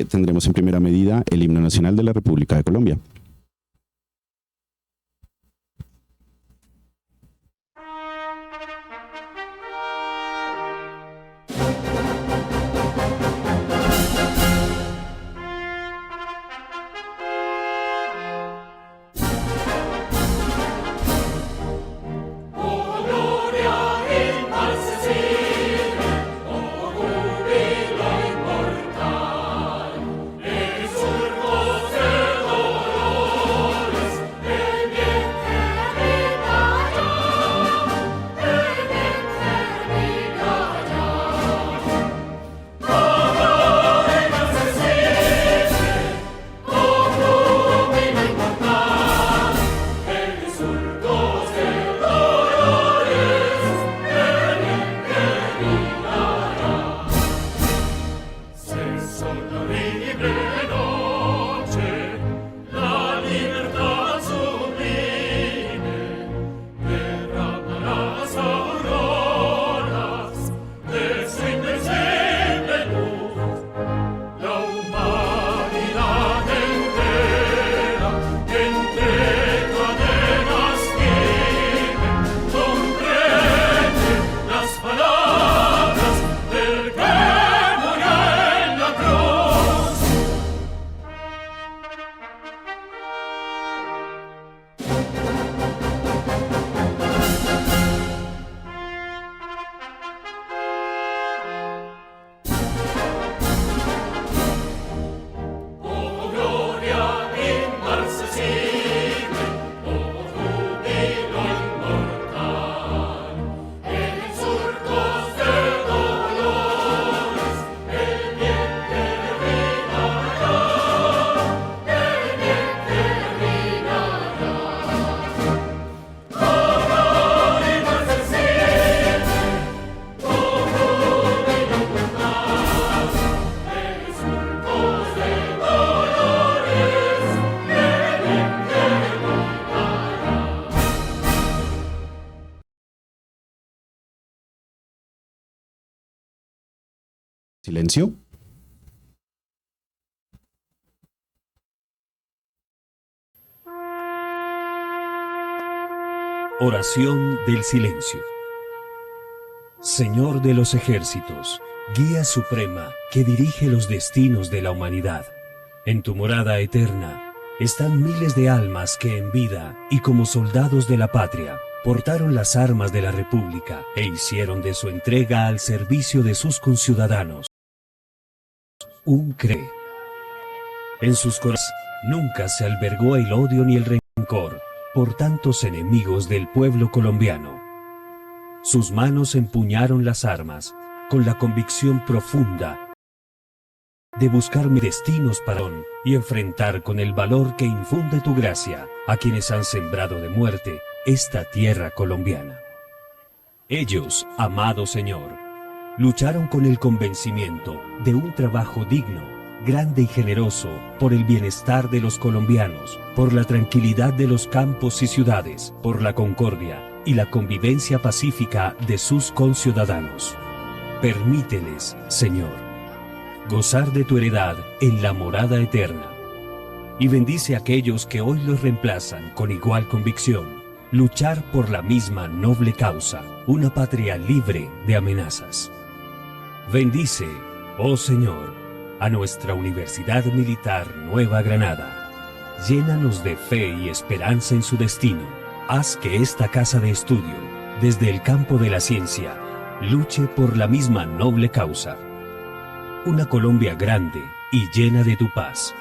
tendremos en primera medida el himno nacional de la República de Colombia. Silencio. Oración del silencio. Señor de los ejércitos, guía suprema que dirige los destinos de la humanidad. En tu morada eterna están miles de almas que en vida y como soldados de la patria portaron las armas de la República e hicieron de su entrega al servicio de sus conciudadanos un cree. En sus corazones nunca se albergó el odio ni el rencor por tantos enemigos del pueblo colombiano. Sus manos empuñaron las armas con la convicción profunda de buscar mis destinos para y enfrentar con el valor que infunde tu gracia a quienes han sembrado de muerte esta tierra colombiana. Ellos, amado Señor, lucharon con el convencimiento de un trabajo digno, grande y generoso por el bienestar de los colombianos, por la tranquilidad de los campos y ciudades, por la concordia y la convivencia pacífica de sus conciudadanos. Permíteles, Señor, gozar de tu heredad en la morada eterna, y bendice a aquellos que hoy los reemplazan con igual convicción, luchar por la misma noble causa, una patria libre de amenazas. Bendice, oh Señor, a nuestra Universidad Militar Nueva Granada. Llénanos de fe y esperanza en su destino. Haz que esta casa de estudio, desde el campo de la ciencia, luche por la misma noble causa. Una Colombia grande y llena de tu paz.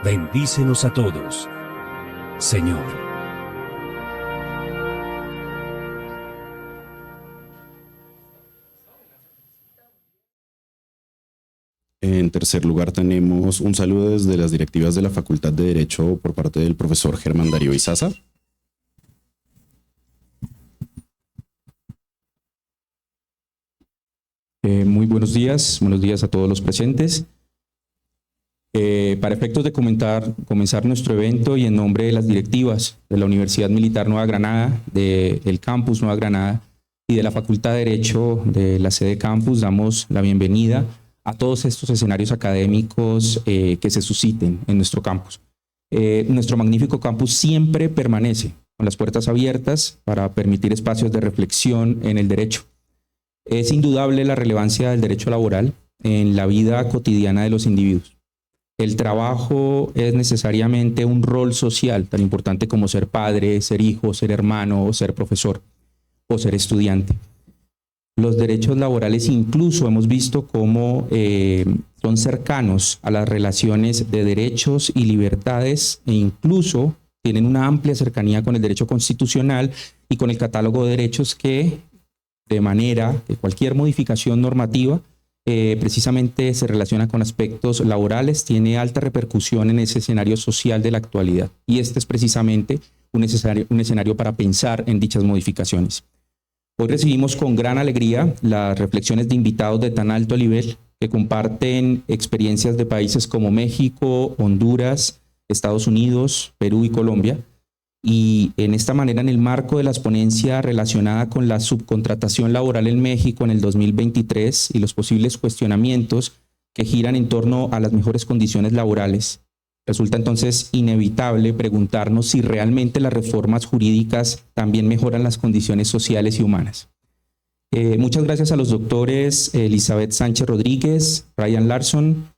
Bendícenos a todos, Señor. En tercer lugar tenemos un saludo desde las directivas de la Facultad de Derecho por parte del profesor Germán Darío Izaza. Muy buenos días a todos los presentes. Para efectos de comenzar nuestro evento y en nombre de las directivas de la Universidad Militar Nueva Granada, del Campus Nueva Granada y de la Facultad de Derecho de la sede Campus, damos la bienvenida a todos estos escenarios académicos que se susciten en nuestro campus. Nuestro magnífico campus siempre permanece con las puertas abiertas para permitir espacios de reflexión en el derecho. Es indudable la relevancia del derecho laboral en la vida cotidiana de los individuos. El trabajo es necesariamente un rol social tan importante como ser padre, ser hijo, ser hermano, o ser profesor o ser estudiante. Los derechos laborales incluso hemos visto cómo son cercanos a las relaciones de derechos y libertades e incluso tienen una amplia cercanía con el derecho constitucional y con el catálogo de derechos que, de manera de cualquier modificación normativa, precisamente se relaciona con aspectos laborales, tiene alta repercusión en ese escenario social de la actualidad. Y este es precisamente un escenario para pensar en dichas modificaciones. Hoy recibimos con gran alegría las reflexiones de invitados de tan alto nivel que comparten experiencias de países como México, Honduras, Estados Unidos, Perú y Colombia. Y en esta manera, en el marco de las ponencias relacionadas con la subcontratación laboral en México en el 2023 y los posibles cuestionamientos que giran en torno a las mejores condiciones laborales, resulta entonces inevitable preguntarnos si realmente las reformas jurídicas también mejoran las condiciones sociales y humanas. Muchas gracias a los doctores Elizabeth Sánchez Rodríguez, Ryan Larson,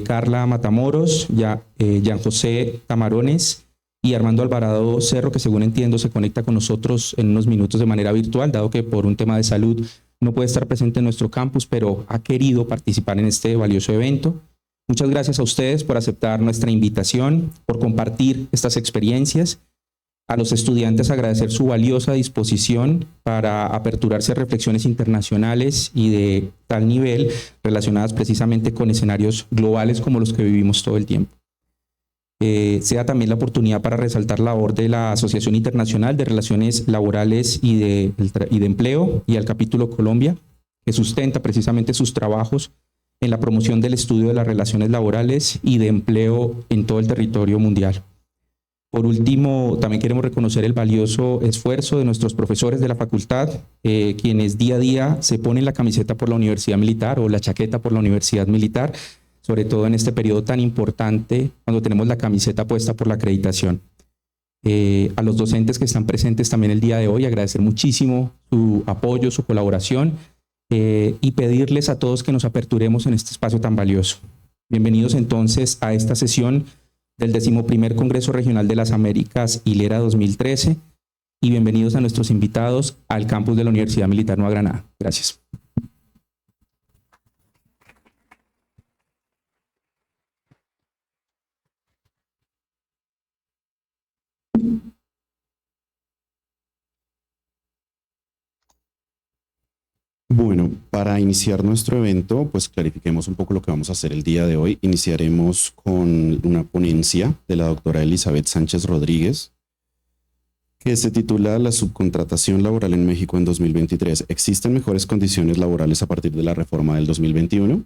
Carla Matamoros, Jean José Tamarones y Armando Alvarado Cerro, que según entiendo se conecta con nosotros en unos minutos de manera virtual, dado que por un tema de salud no puede estar presente en nuestro campus, pero ha querido participar en este valioso evento. Muchas gracias a ustedes por aceptar nuestra invitación, por compartir estas experiencias. A los estudiantes agradecer su valiosa disposición para aperturarse a reflexiones internacionales y de tal nivel relacionadas precisamente con escenarios globales como los que vivimos todo el tiempo. Sea también la oportunidad para resaltar la labor de la Asociación Internacional de Relaciones Laborales y de Empleo y al capítulo Colombia, que sustenta precisamente sus trabajos en la promoción del estudio de las relaciones laborales y de empleo en todo el territorio mundial. Por último, también queremos reconocer el valioso esfuerzo de nuestros profesores de la facultad, quienes día a día se ponen la camiseta por la Universidad Militar o la chaqueta por la Universidad Militar, sobre todo en este periodo tan importante cuando tenemos la camiseta puesta por la acreditación. A los docentes que están presentes también el día de hoy, agradecer muchísimo su apoyo, su colaboración y pedirles a todos que nos aperturemos en este espacio tan valioso. Bienvenidos entonces a esta sesión del 11º Congreso Regional de las Américas Hilera 2013 y bienvenidos a nuestros invitados al campus de la Universidad Militar Nueva Granada. Gracias. Bueno, para iniciar nuestro evento, pues clarifiquemos un poco lo que vamos a hacer el día de hoy. Iniciaremos con una ponencia de la doctora Elizabeth Sánchez Rodríguez, que se titula La subcontratación laboral en México en 2023. ¿Existen mejores condiciones laborales a partir de la reforma del 2021?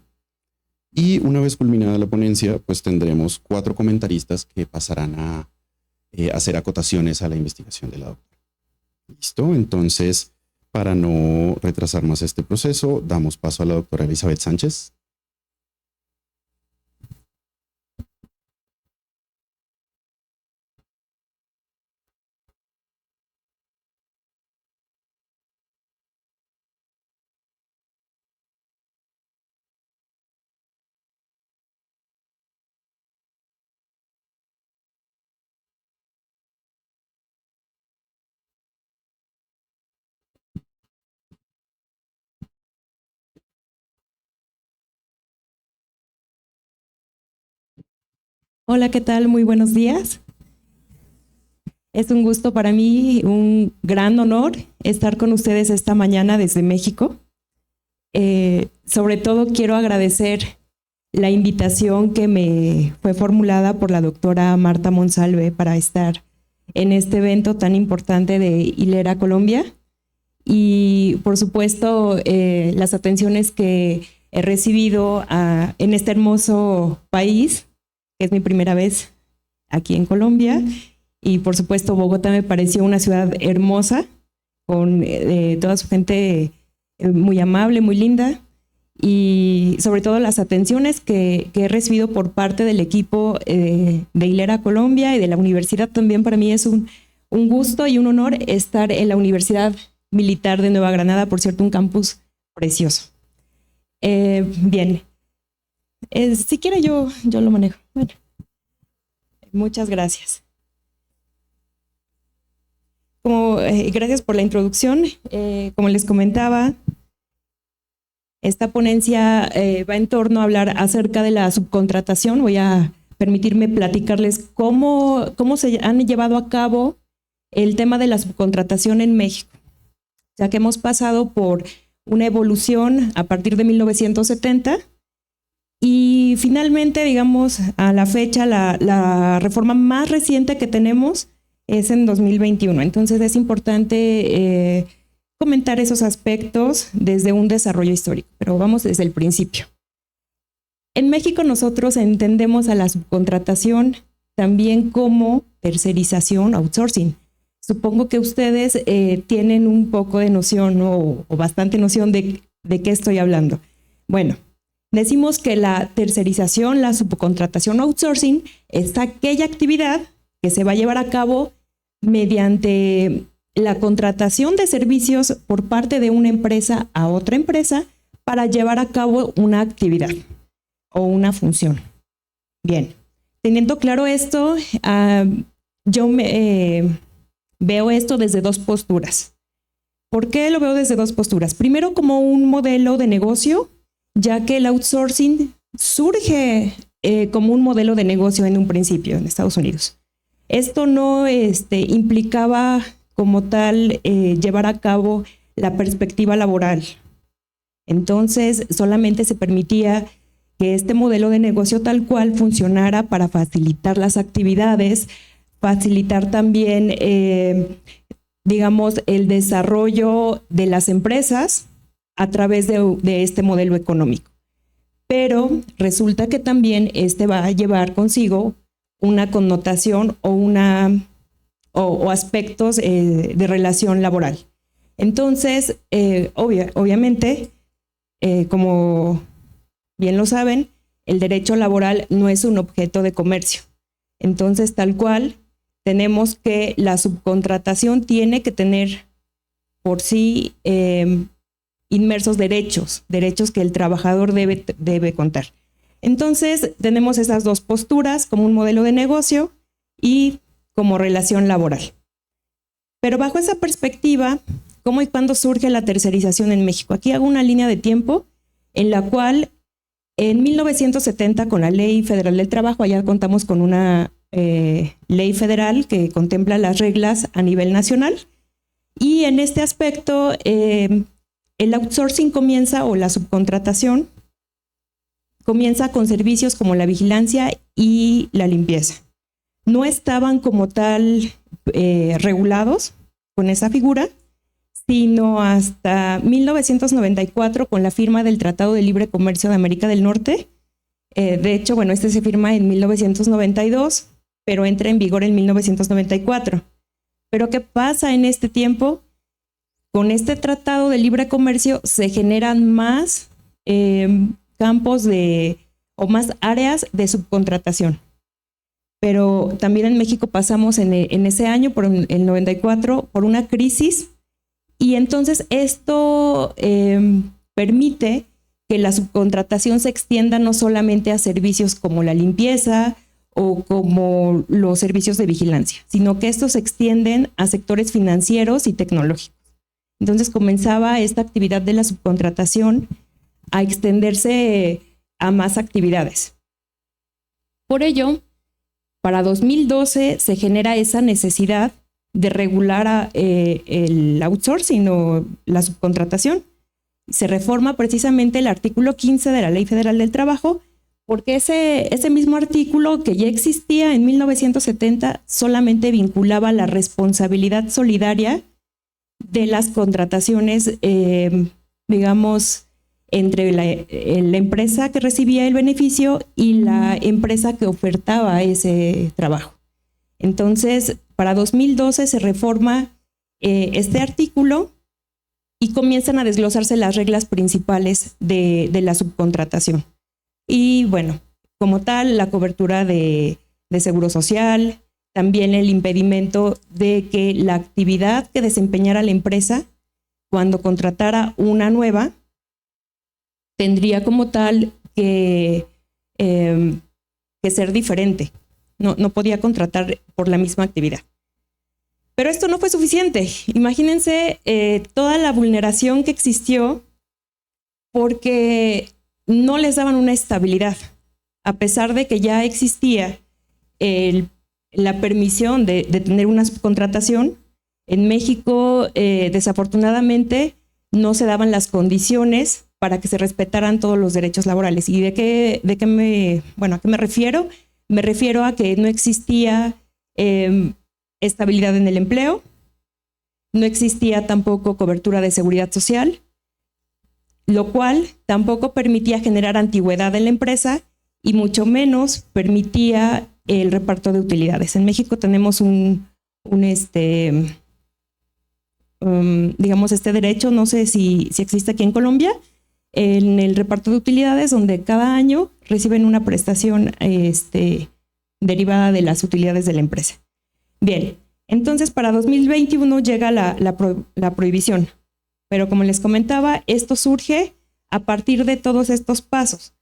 Y una vez culminada la ponencia, pues tendremos 4 comentaristas que pasarán a hacer acotaciones a la investigación de la doctora. ¿Listo? Entonces, para no retrasar más este proceso, damos paso a la doctora Elizabeth Sánchez. Hola, ¿qué tal? Muy buenos días. Es un gusto para mí, un gran honor estar con ustedes esta mañana desde México. Sobre todo quiero agradecer la invitación que me fue formulada por la doctora Marta Monsalve para estar en este evento tan importante de Hilera, Colombia. Y por supuesto, las atenciones que he recibido en este hermoso país, que es mi primera vez aquí en Colombia, y por supuesto Bogotá me pareció una ciudad hermosa, con toda su gente muy amable, muy linda, y sobre todo las atenciones que he recibido por parte del equipo de Hilera Colombia y de la universidad. También para mí es un gusto y un honor estar en la Universidad Militar de Nueva Granada, por cierto, un campus precioso. Bien, si quiere yo lo manejo. Bueno, muchas gracias. Gracias por la introducción. Como les comentaba, esta ponencia va en torno a hablar acerca de la subcontratación. Voy a permitirme platicarles cómo se han llevado a cabo el tema de la subcontratación en México, ya que hemos pasado por una evolución a partir de 1970 y finalmente, digamos, a la fecha, la reforma más reciente que tenemos es en 2021. Entonces es importante comentar esos aspectos desde un desarrollo histórico, pero vamos desde el principio. En México nosotros entendemos a la subcontratación también como tercerización, outsourcing. Supongo que ustedes tienen un poco de noción o bastante noción de qué estoy hablando. Bueno, decimos que la tercerización, la subcontratación, outsourcing es aquella actividad que se va a llevar a cabo mediante la contratación de servicios por parte de una empresa a otra empresa para llevar a cabo una actividad o una función. Bien, teniendo claro esto, yo veo esto desde dos posturas. ¿Por qué lo veo desde dos posturas? Primero, como un modelo de negocio, ya que el outsourcing surge como un modelo de negocio en un principio en Estados Unidos. Esto no implicaba como tal llevar a cabo la perspectiva laboral. Entonces, solamente se permitía que este modelo de negocio tal cual funcionara para facilitar las actividades, facilitar también, digamos, el desarrollo de las empresas a través de este modelo económico. Pero resulta que también va a llevar consigo una connotación o aspectos de relación laboral. Entonces, obviamente, como bien lo saben, el derecho laboral no es un objeto de comercio. Entonces, tal cual, tenemos que la subcontratación tiene que tener por sí inmersos derechos que el trabajador debe contar. Entonces, tenemos esas dos posturas como un modelo de negocio y como relación laboral. Pero bajo esa perspectiva, ¿cómo y cuándo surge la tercerización en México? Aquí hago una línea de tiempo en la cual en 1970 con la Ley Federal del Trabajo, allá contamos con una ley federal que contempla las reglas a nivel nacional y en este aspecto el outsourcing comienza o la subcontratación comienza con servicios como la vigilancia y la limpieza. No estaban como tal regulados con esa figura, sino hasta 1994 con la firma del Tratado de Libre Comercio de América del Norte. De hecho, bueno, este se firma en 1992, pero entra en vigor en 1994. Pero ¿qué pasa en este tiempo? Con este Tratado de Libre Comercio se generan más campos o más áreas de subcontratación. Pero también en México pasamos en ese año, por el 94, por una crisis y entonces esto permite que la subcontratación se extienda no solamente a servicios como la limpieza o como los servicios de vigilancia, sino que estos se extienden a sectores financieros y tecnológicos. Entonces comenzaba esta actividad de la subcontratación a extenderse a más actividades. Por ello, para 2012 se genera esa necesidad de regular el outsourcing o la subcontratación. Se reforma precisamente el artículo 15 de la Ley Federal del Trabajo, porque ese mismo artículo que ya existía en 1970 solamente vinculaba la responsabilidad solidaria de las contrataciones, digamos, entre la empresa que recibía el beneficio y la empresa que ofertaba ese trabajo. Entonces, para 2012 se reforma este artículo y comienzan a desglosarse las reglas principales de la subcontratación. Y bueno, como tal, la cobertura de seguro social, también el impedimento de que la actividad que desempeñara la empresa cuando contratara una nueva tendría como tal que ser diferente. No podía contratar por la misma actividad. Pero esto no fue suficiente. Imagínense toda la vulneración que existió porque no les daban una estabilidad, a pesar de que ya existía la permisión de tener una subcontratación. En México, desafortunadamente, no se daban las condiciones para que se respetaran todos los derechos laborales. ¿Y a qué me refiero? Me refiero a que no existía estabilidad en el empleo, no existía tampoco cobertura de seguridad social, lo cual tampoco permitía generar antigüedad en la empresa y mucho menos permitía el reparto de utilidades. En México tenemos digamos, este derecho, no sé si existe aquí en Colombia, en el reparto de utilidades, donde cada año reciben una prestación derivada de las utilidades de la empresa. Bien, entonces para 2021 llega la prohibición, pero como les comentaba, esto surge a partir de todos estos pasos.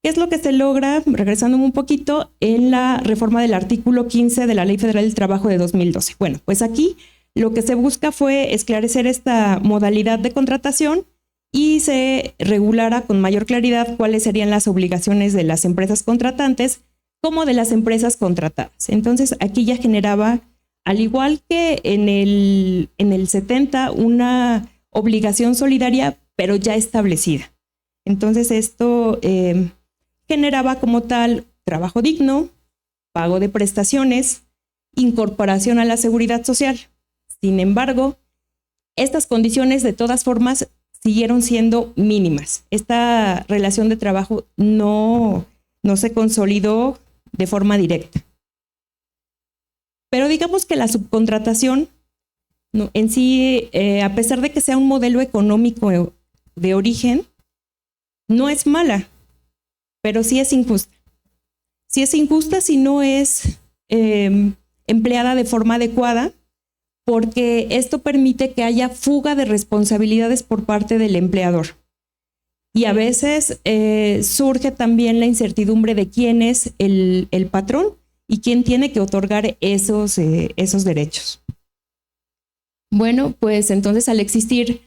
¿Qué es lo que se logra, regresándome un poquito, en la reforma del artículo 15 de la Ley Federal del Trabajo de 2012? Bueno, pues aquí lo que se busca fue esclarecer esta modalidad de contratación y se regulara con mayor claridad cuáles serían las obligaciones de las empresas contratantes como de las empresas contratadas. Entonces, aquí ya generaba, al igual que en el 70, una obligación solidaria, pero ya establecida. Entonces, esto generaba como tal trabajo digno, pago de prestaciones, incorporación a la seguridad social. Sin embargo, estas condiciones de todas formas siguieron siendo mínimas. Esta relación de trabajo no se consolidó de forma directa. Pero digamos que la subcontratación en sí, a pesar de que sea un modelo económico de origen, no es mala, pero sí es injusta. Sí es injusta si no es empleada de forma adecuada, porque esto permite que haya fuga de responsabilidades por parte del empleador. Y a veces surge también la incertidumbre de quién es el patrón y quién tiene que otorgar esos derechos. Bueno, pues entonces al existir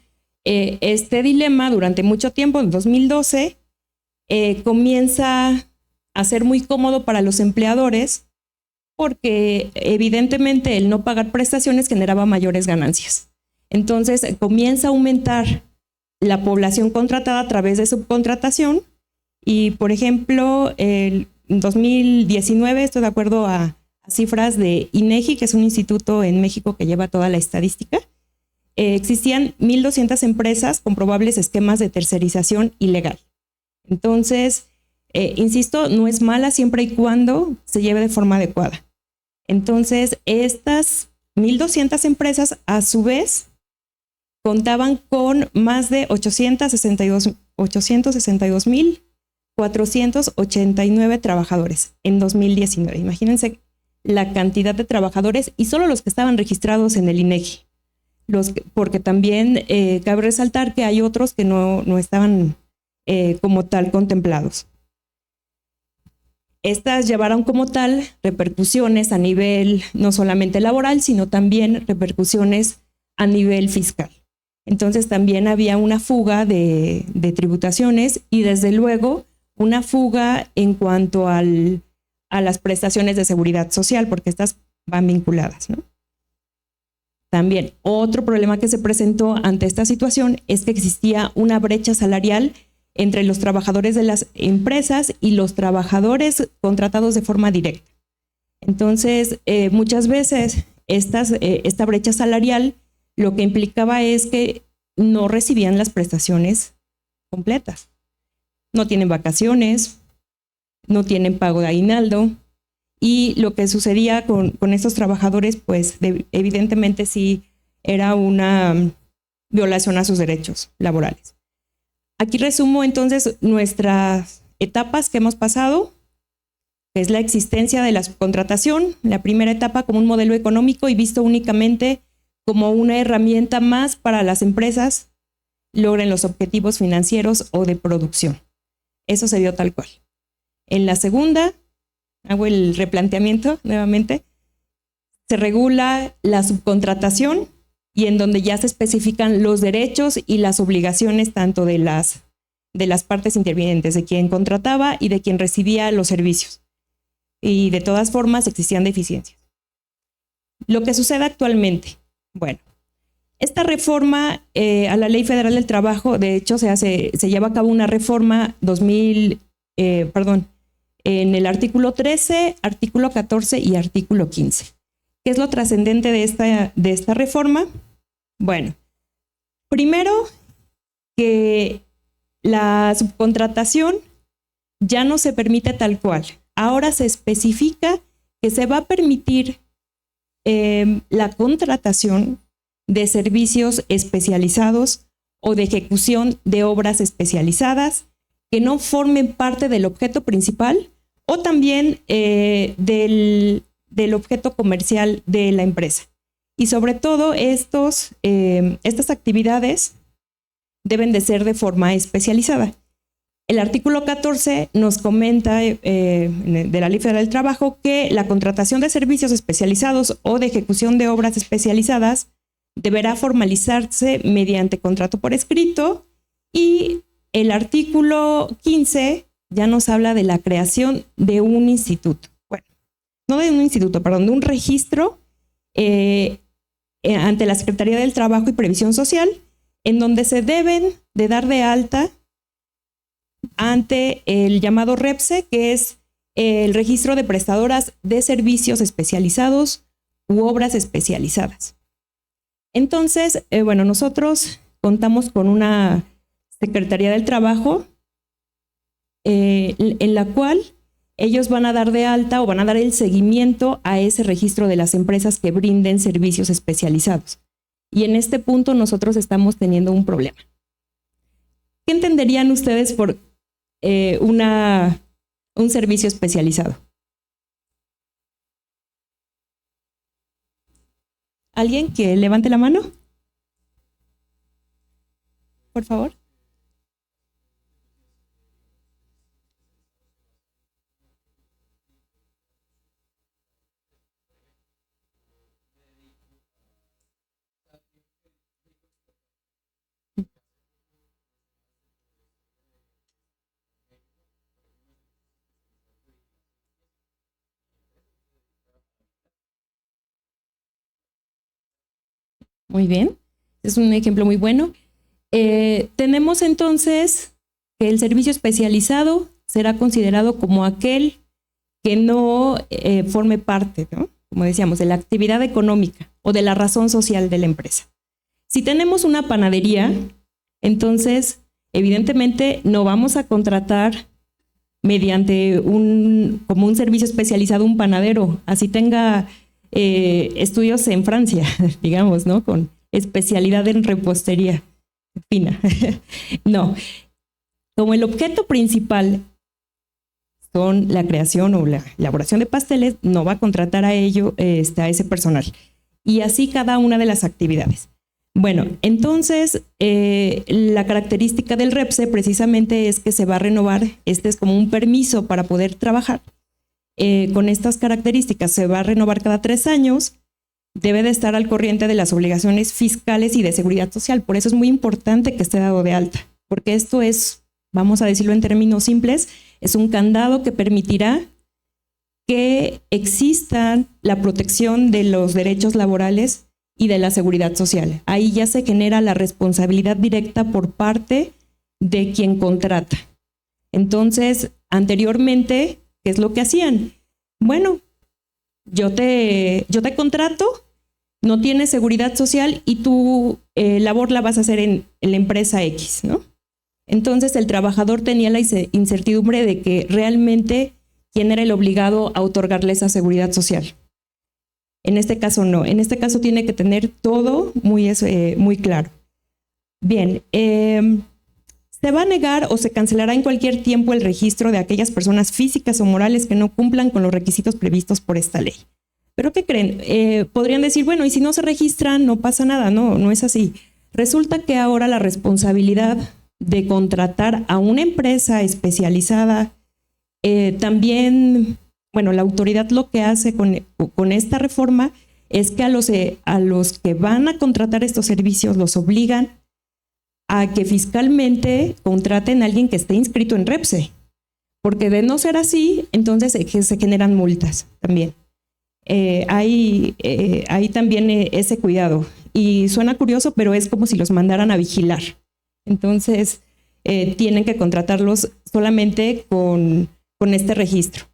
este dilema durante mucho tiempo, en 2012, comienza a ser muy cómodo para los empleadores porque evidentemente el no pagar prestaciones generaba mayores ganancias. Entonces comienza a aumentar la población contratada a través de subcontratación y, por ejemplo, en 2019, estoy de acuerdo a cifras de INEGI, que es un instituto en México que lleva toda la estadística, existían 1,200 empresas con probables esquemas de tercerización ilegal. Entonces, insisto, no es mala siempre y cuando se lleve de forma adecuada. Entonces, estas 1,200 empresas, a su vez, contaban con más de 862,489 trabajadores en 2019. Imagínense la cantidad de trabajadores y solo los que estaban registrados en el INEGI. Porque también cabe resaltar que hay otros que no estaban como tal contemplados. Estas llevaron como tal repercusiones a nivel no solamente laboral, sino también repercusiones a nivel fiscal. Entonces también había una fuga de tributaciones y desde luego una fuga en cuanto a las prestaciones de seguridad social, porque estas van vinculadas, ¿no? También otro problema que se presentó ante esta situación es que existía una brecha salarial entre los trabajadores de las empresas y los trabajadores contratados de forma directa. Entonces, muchas veces esta brecha salarial lo que implicaba es que no recibían las prestaciones completas. No tienen vacaciones, no tienen pago de aguinaldo, y lo que sucedía con estos trabajadores, pues evidentemente sí era una violación a sus derechos laborales. Aquí resumo entonces nuestras etapas que hemos pasado, que es la existencia de la subcontratación, la primera etapa como un modelo económico y visto únicamente como una herramienta más para las empresas logren los objetivos financieros o de producción. Eso se dio tal cual. En la segunda, hago el replanteamiento nuevamente, se regula la subcontratación y en donde ya se especifican los derechos y las obligaciones tanto de las partes intervinientes, de quien contrataba y de quien recibía los servicios. Y de todas formas existían deficiencias. Lo que sucede actualmente, bueno, esta reforma a la Ley Federal del Trabajo, de hecho se lleva a cabo una reforma en el artículo 13, artículo 14 y artículo 15. ¿Qué es lo trascendente de esta reforma? Bueno, primero que la subcontratación ya no se permite tal cual. Ahora se especifica que se va a permitir la contratación de servicios especializados o de ejecución de obras especializadas que no formen parte del objeto principal o también del objeto comercial de la empresa. Y sobre todo estas actividades deben de ser de forma especializada. El artículo 14 nos comenta de la Ley Federal del Trabajo que la contratación de servicios especializados o de ejecución de obras especializadas deberá formalizarse mediante contrato por escrito, y el artículo 15 ya nos habla de la creación de un instituto. Bueno, no de un instituto, perdón, de un registro ante la Secretaría del Trabajo y Previsión Social, en donde se deben de dar de alta ante el llamado REPSE, que es el registro de prestadoras de servicios especializados u obras especializadas. Entonces, nosotros contamos con una Secretaría del Trabajo en la cual ellos van a dar de alta o van a dar el seguimiento a ese registro de las empresas que brinden servicios especializados. Y en este punto nosotros estamos teniendo un problema. ¿Qué entenderían ustedes por un servicio especializado? ¿Alguien que levante la mano? Por favor. Muy bien, es un ejemplo muy bueno. Tenemos entonces que el servicio especializado será considerado como aquel que no forme parte, ¿no?, como decíamos, de la actividad económica o de la razón social de la empresa. Si tenemos una panadería, entonces evidentemente no vamos a contratar mediante como un servicio especializado un panadero, así tenga estudios en Francia, digamos, ¿no?, con especialidad en repostería fina. No, como el objeto principal son la creación o la elaboración de pasteles, no va a contratar a ese personal. Y así cada una de las actividades. Bueno, entonces la característica del REPSE precisamente es que se va a renovar. Este es como un permiso para poder trabajar. Con estas características se va a renovar cada 3 años, debe de estar al corriente de las obligaciones fiscales y de seguridad social. Por eso es muy importante que esté dado de alta, porque esto es, vamos a decirlo en términos simples, es un candado que permitirá que exista la protección de los derechos laborales y de la seguridad social. Ahí ya se genera la responsabilidad directa por parte de quien contrata. Entonces, anteriormente, ¿qué es lo que hacían? Bueno, yo te contrato, no tienes seguridad social y tu labor la vas a hacer en la empresa X, ¿no? Entonces el trabajador tenía la incertidumbre de que realmente quién era el obligado a otorgarle esa seguridad social. En este caso no, en este caso tiene que tener todo muy claro. Bien, se va a negar o se cancelará en cualquier tiempo el registro de aquellas personas físicas o morales que no cumplan con los requisitos previstos por esta ley. ¿Pero qué creen? Podrían decir, bueno, y si no se registran, no pasa nada. No, no es así. Resulta que ahora la responsabilidad de contratar a una empresa especializada, también, bueno, la autoridad lo que hace con esta reforma es que a los que van a contratar estos servicios los obligan a que fiscalmente contraten a alguien que esté inscrito en REPSE, porque de no ser así, entonces se generan multas también. Hay también ese cuidado. Y suena curioso, pero es como si los mandaran a vigilar. Entonces, tienen que contratarlos solamente con este registro.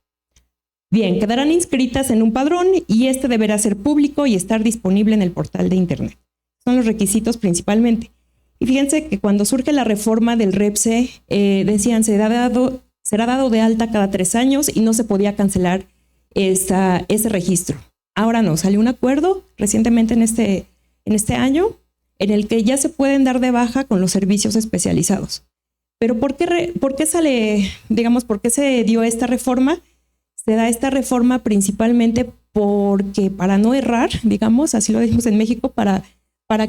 Bien, quedarán inscritas en un padrón y este deberá ser público y estar disponible en el portal de Internet. Son los requisitos principalmente. Y fíjense que cuando surge la reforma del REPSE, decían será dado de alta cada 3 años y no se podía cancelar ese registro. Ahora no, salió un acuerdo recientemente en este año en el que ya se pueden dar de baja con los servicios especializados. Pero ¿por qué se dio esta reforma? Se da esta reforma principalmente porque para no errar, digamos, así lo decimos en México, para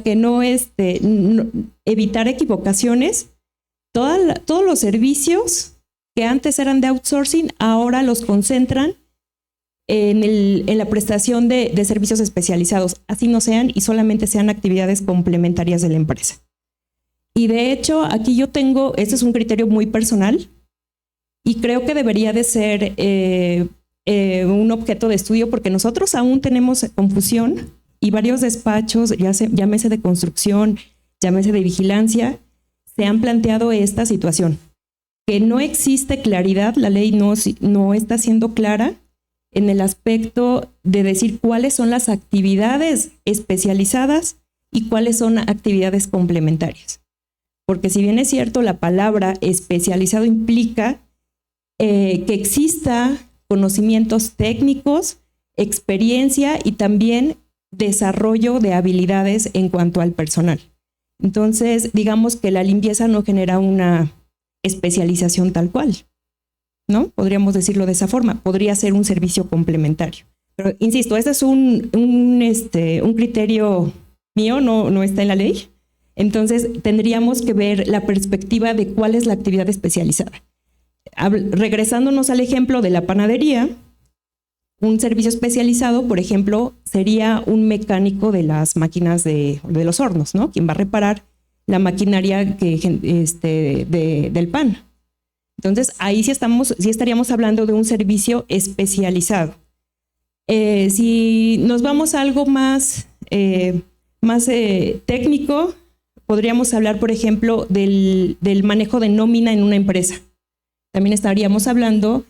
que no evitar equivocaciones, todos los servicios que antes eran de outsourcing, ahora los concentran en la prestación de servicios especializados, así no sean y solamente sean actividades complementarias de la empresa. Y de hecho, aquí yo tengo, este es un criterio muy personal y creo que debería de ser un objeto de estudio porque nosotros aún tenemos confusión y varios despachos, llámese de construcción, llámese de vigilancia, se han planteado esta situación, que no existe claridad, la ley no está siendo clara en el aspecto de decir cuáles son las actividades especializadas y cuáles son actividades complementarias. Porque si bien es cierto, la palabra especializado implica que exista conocimientos técnicos, experiencia y también desarrollo de habilidades en cuanto al personal. Entonces, digamos que la limpieza no genera una especialización tal cual, ¿no? Podríamos decirlo de esa forma. Podría ser un servicio complementario. Pero, insisto, este es un criterio mío, no está en la ley. Entonces, tendríamos que ver la perspectiva de cuál es la actividad especializada. Regresándonos al ejemplo de la panadería, un servicio especializado, por ejemplo, sería un mecánico de las máquinas de los hornos, ¿no? Quien va a reparar la maquinaria del pan. Entonces, ahí sí estaríamos hablando de un servicio especializado. Si nos vamos a algo más técnico, podríamos hablar, por ejemplo, del manejo de nómina en una empresa. También estaríamos hablando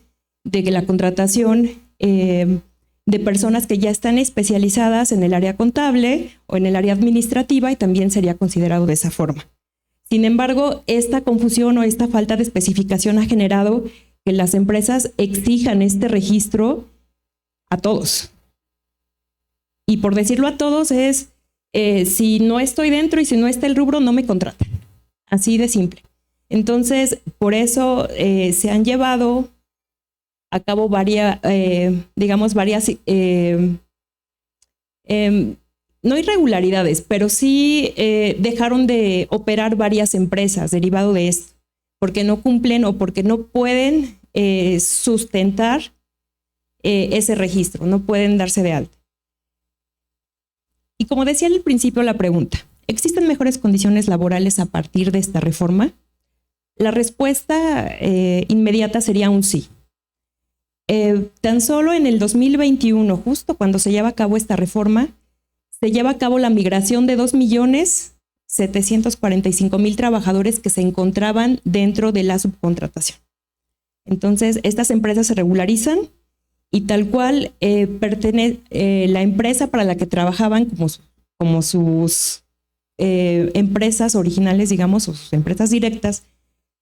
de que la contratación de personas que ya están especializadas en el área contable o en el área administrativa y también sería considerado de esa forma. Sin embargo, esta confusión o esta falta de especificación ha generado que las empresas exijan este registro a todos. Y por decirlo a todos es, si no estoy dentro y si no está el rubro, no me contratan. Así de simple. Entonces, por eso se han llevado a cabo varias, no irregularidades, pero sí dejaron de operar varias empresas derivado de esto, porque no cumplen o porque no pueden sustentar ese registro, no pueden darse de alta. Y como decía al principio la pregunta, ¿existen mejores condiciones laborales a partir de esta reforma? La respuesta inmediata sería un sí. Tan solo en el 2021, justo cuando se lleva a cabo esta reforma, se lleva a cabo la migración de 2.745.000 trabajadores que se encontraban dentro de la subcontratación. Entonces, estas empresas se regularizan y tal cual la empresa para la que trabajaban como sus empresas originales, digamos, o sus empresas directas,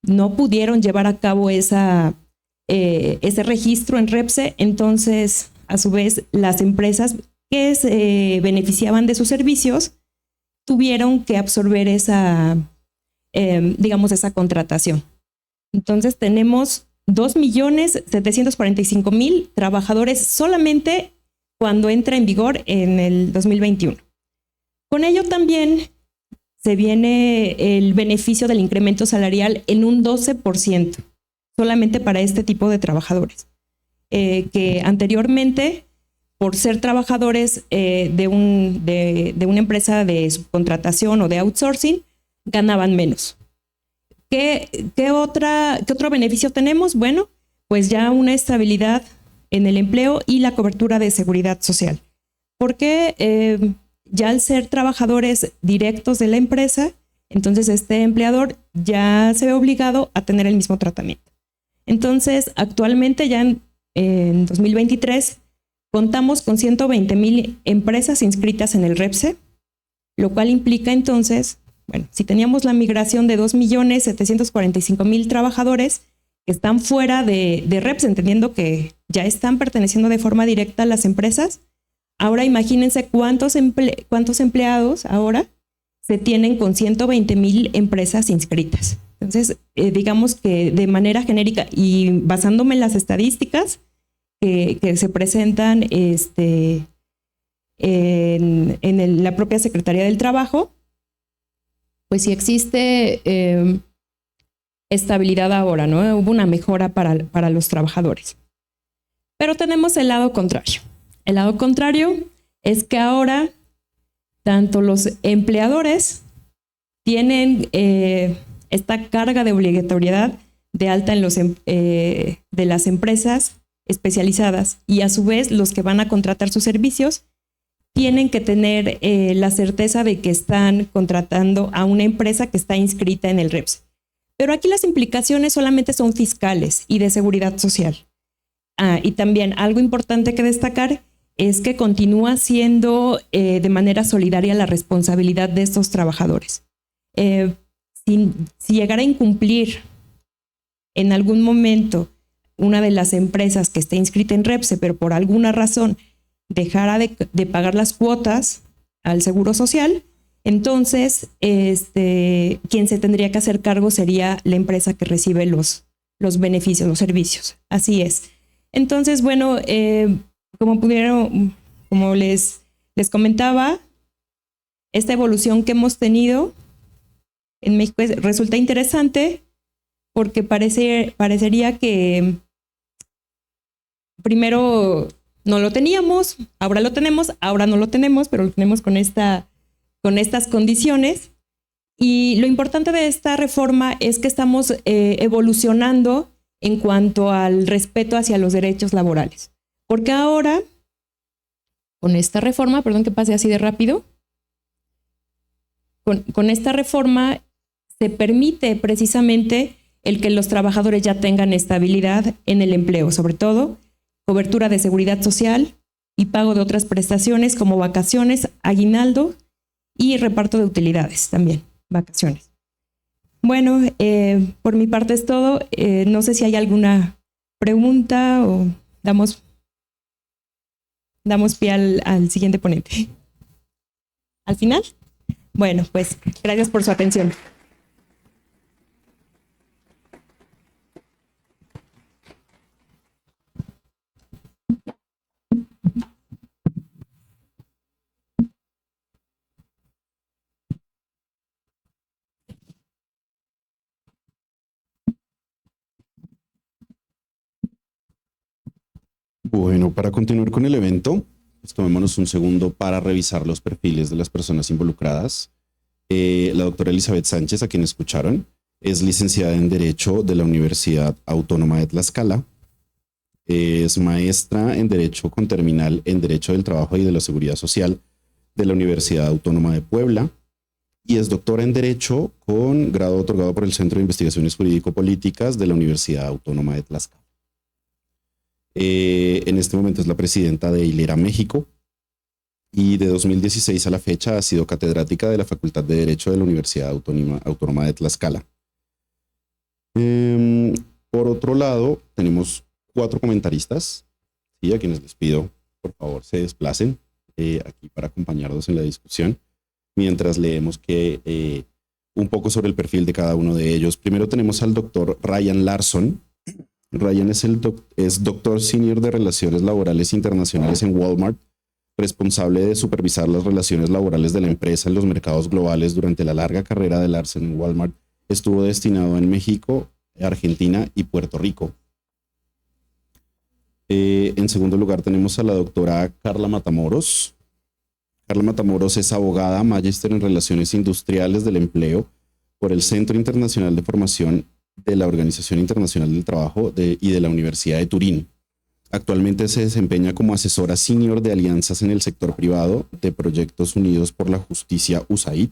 no pudieron llevar a cabo ese registro en REPSE. Entonces, a su vez, las empresas que se beneficiaban de sus servicios tuvieron que absorber esa digamos, esa contratación. Entonces tenemos 2.745.000 trabajadores solamente cuando entra en vigor en el 2021. Con ello también se viene el beneficio del incremento salarial en un 12%, solamente para este tipo de trabajadores, que anteriormente, por ser trabajadores de una empresa de subcontratación o de outsourcing, ganaban menos. ¿Qué otro beneficio tenemos? Bueno, pues ya una estabilidad en el empleo y la cobertura de seguridad social. Porque ya al ser trabajadores directos de la empresa, entonces este empleador ya se ve obligado a tener el mismo tratamiento. Entonces, actualmente ya en 2023 contamos con 120.000 empresas inscritas en el REPSE, lo cual implica entonces, bueno, si teníamos la migración de 2.745.000 trabajadores que están fuera de REPSE, entendiendo que ya están perteneciendo de forma directa a las empresas, ahora imagínense cuántos empleados ahora se tienen con 120.000 empresas inscritas. Entonces, digamos que de manera genérica y basándome en las estadísticas que se presentan en la propia Secretaría del Trabajo, pues sí existe estabilidad ahora, ¿no? Hubo una mejora para los trabajadores. Pero tenemos el lado contrario. El lado contrario es que ahora tanto los empleadores tienen esta carga de obligatoriedad de alta de las empresas especializadas, y a su vez los que van a contratar sus servicios tienen que tener la certeza de que están contratando a una empresa que está inscrita en el REPSE. Pero aquí las implicaciones solamente son fiscales y de seguridad social. Y también algo importante que destacar es que continúa siendo de manera solidaria la responsabilidad de estos trabajadores. Si llegara a incumplir en algún momento una de las empresas que esté inscrita en REPSE, pero por alguna razón dejara de pagar las cuotas al Seguro Social, entonces quien se tendría que hacer cargo sería la empresa que recibe los beneficios, los servicios. Así es. Entonces, bueno, como les comentaba, esta evolución que hemos tenido en México resulta interesante porque parecería que primero no lo teníamos, ahora lo tenemos, ahora no lo tenemos, pero lo tenemos con estas condiciones. Y lo importante de esta reforma es que estamos evolucionando en cuanto al respeto hacia los derechos laborales. Porque ahora, con esta reforma, perdón que pase así de rápido, con esta reforma se permite precisamente el que los trabajadores ya tengan estabilidad en el empleo, sobre todo cobertura de seguridad social y pago de otras prestaciones como vacaciones, aguinaldo y reparto de utilidades también, vacaciones. Bueno, por mi parte es todo. No sé si hay alguna pregunta o damos pie al siguiente ponente. ¿Al final? Bueno, pues gracias por su atención. Bueno, para continuar con el evento, pues tomémonos un segundo para revisar los perfiles de las personas involucradas. La doctora Elizabeth Sánchez, a quien escucharon, es licenciada en Derecho de la Universidad Autónoma de Tlaxcala. Es maestra en Derecho con terminal en Derecho del Trabajo y de la Seguridad Social de la Universidad Autónoma de Puebla. Y es doctora en Derecho con grado otorgado por el Centro de Investigaciones Jurídico-Políticas de la Universidad Autónoma de Tlaxcala. En este momento es la presidenta de Hilera México y de 2016 a la fecha ha sido catedrática de la Facultad de Derecho de la Universidad Autónoma de Tlaxcala. Por otro lado, tenemos 4 comentaristas, ¿sí? A quienes les pido, por favor, se desplacen aquí para acompañarnos en la discusión, mientras leemos que un poco sobre el perfil de cada uno de ellos. Primero tenemos al doctor Ryan Larson. Ryan es doctor senior de Relaciones Laborales Internacionales en Walmart, responsable de supervisar las relaciones laborales de la empresa en los mercados globales. Durante la larga carrera de Larson en Walmart, estuvo destinado en México, Argentina y Puerto Rico. En segundo lugar tenemos a la doctora Carla Matamoros. Carla Matamoros es abogada, magíster en Relaciones Industriales del Empleo por el Centro Internacional de Formación de la Organización Internacional del Trabajo y de la Universidad de Turín. Actualmente se desempeña como asesora senior de alianzas en el sector privado de Proyectos Unidos por la Justicia USAID,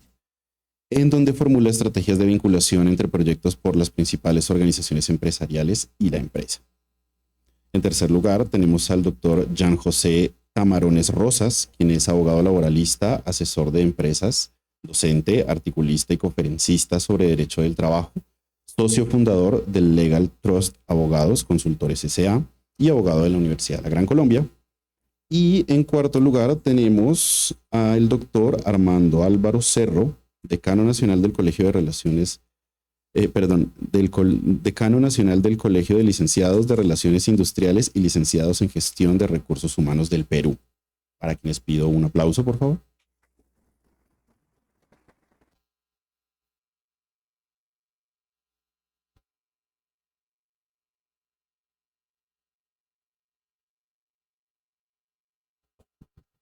en donde formula estrategias de vinculación entre proyectos por las principales organizaciones empresariales y la empresa. En tercer lugar, tenemos al doctor Jean José Tamarones Rosas, quien es abogado laboralista, asesor de empresas, docente, articulista y conferencista sobre derecho del trabajo, socio fundador del Legal Trust Abogados Consultores S.A. y abogado de la Universidad de la Gran Colombia. Y en cuarto lugar tenemos al doctor Armando Álvaro Cerro, decano nacional del Colegio de Relaciones, decano nacional del Colegio de Licenciados de Relaciones Industriales y licenciados en Gestión de Recursos Humanos del Perú. Para quienes pido un aplauso, por favor.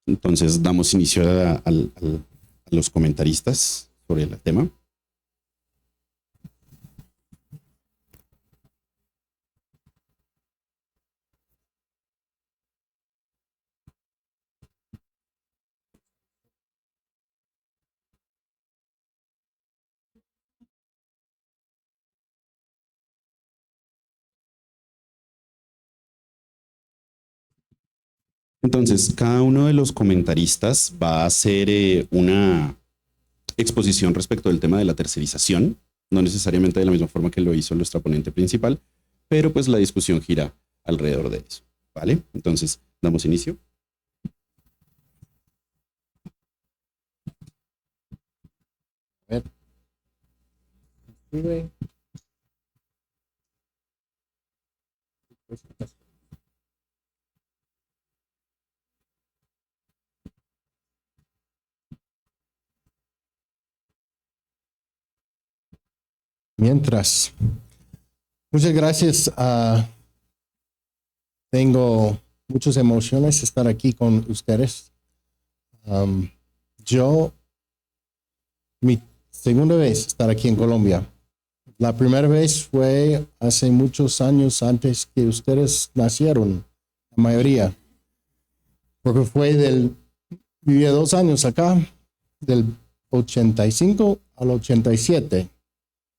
Entonces damos inicio a los comentaristas sobre el tema. Entonces, cada uno de los comentaristas va a hacer una exposición respecto del tema de la tercerización, no necesariamente de la misma forma que lo hizo nuestra ponente principal, pero pues la discusión gira alrededor de eso, ¿vale? Entonces, damos inicio. A ver. Mientras, muchas gracias. Tengo muchas emociones estar aquí con ustedes. Mi segunda vez estar aquí en Colombia. La primera vez fue hace muchos años antes que ustedes nacieron, la mayoría. Porque viví 2 años acá, del 85 al 87.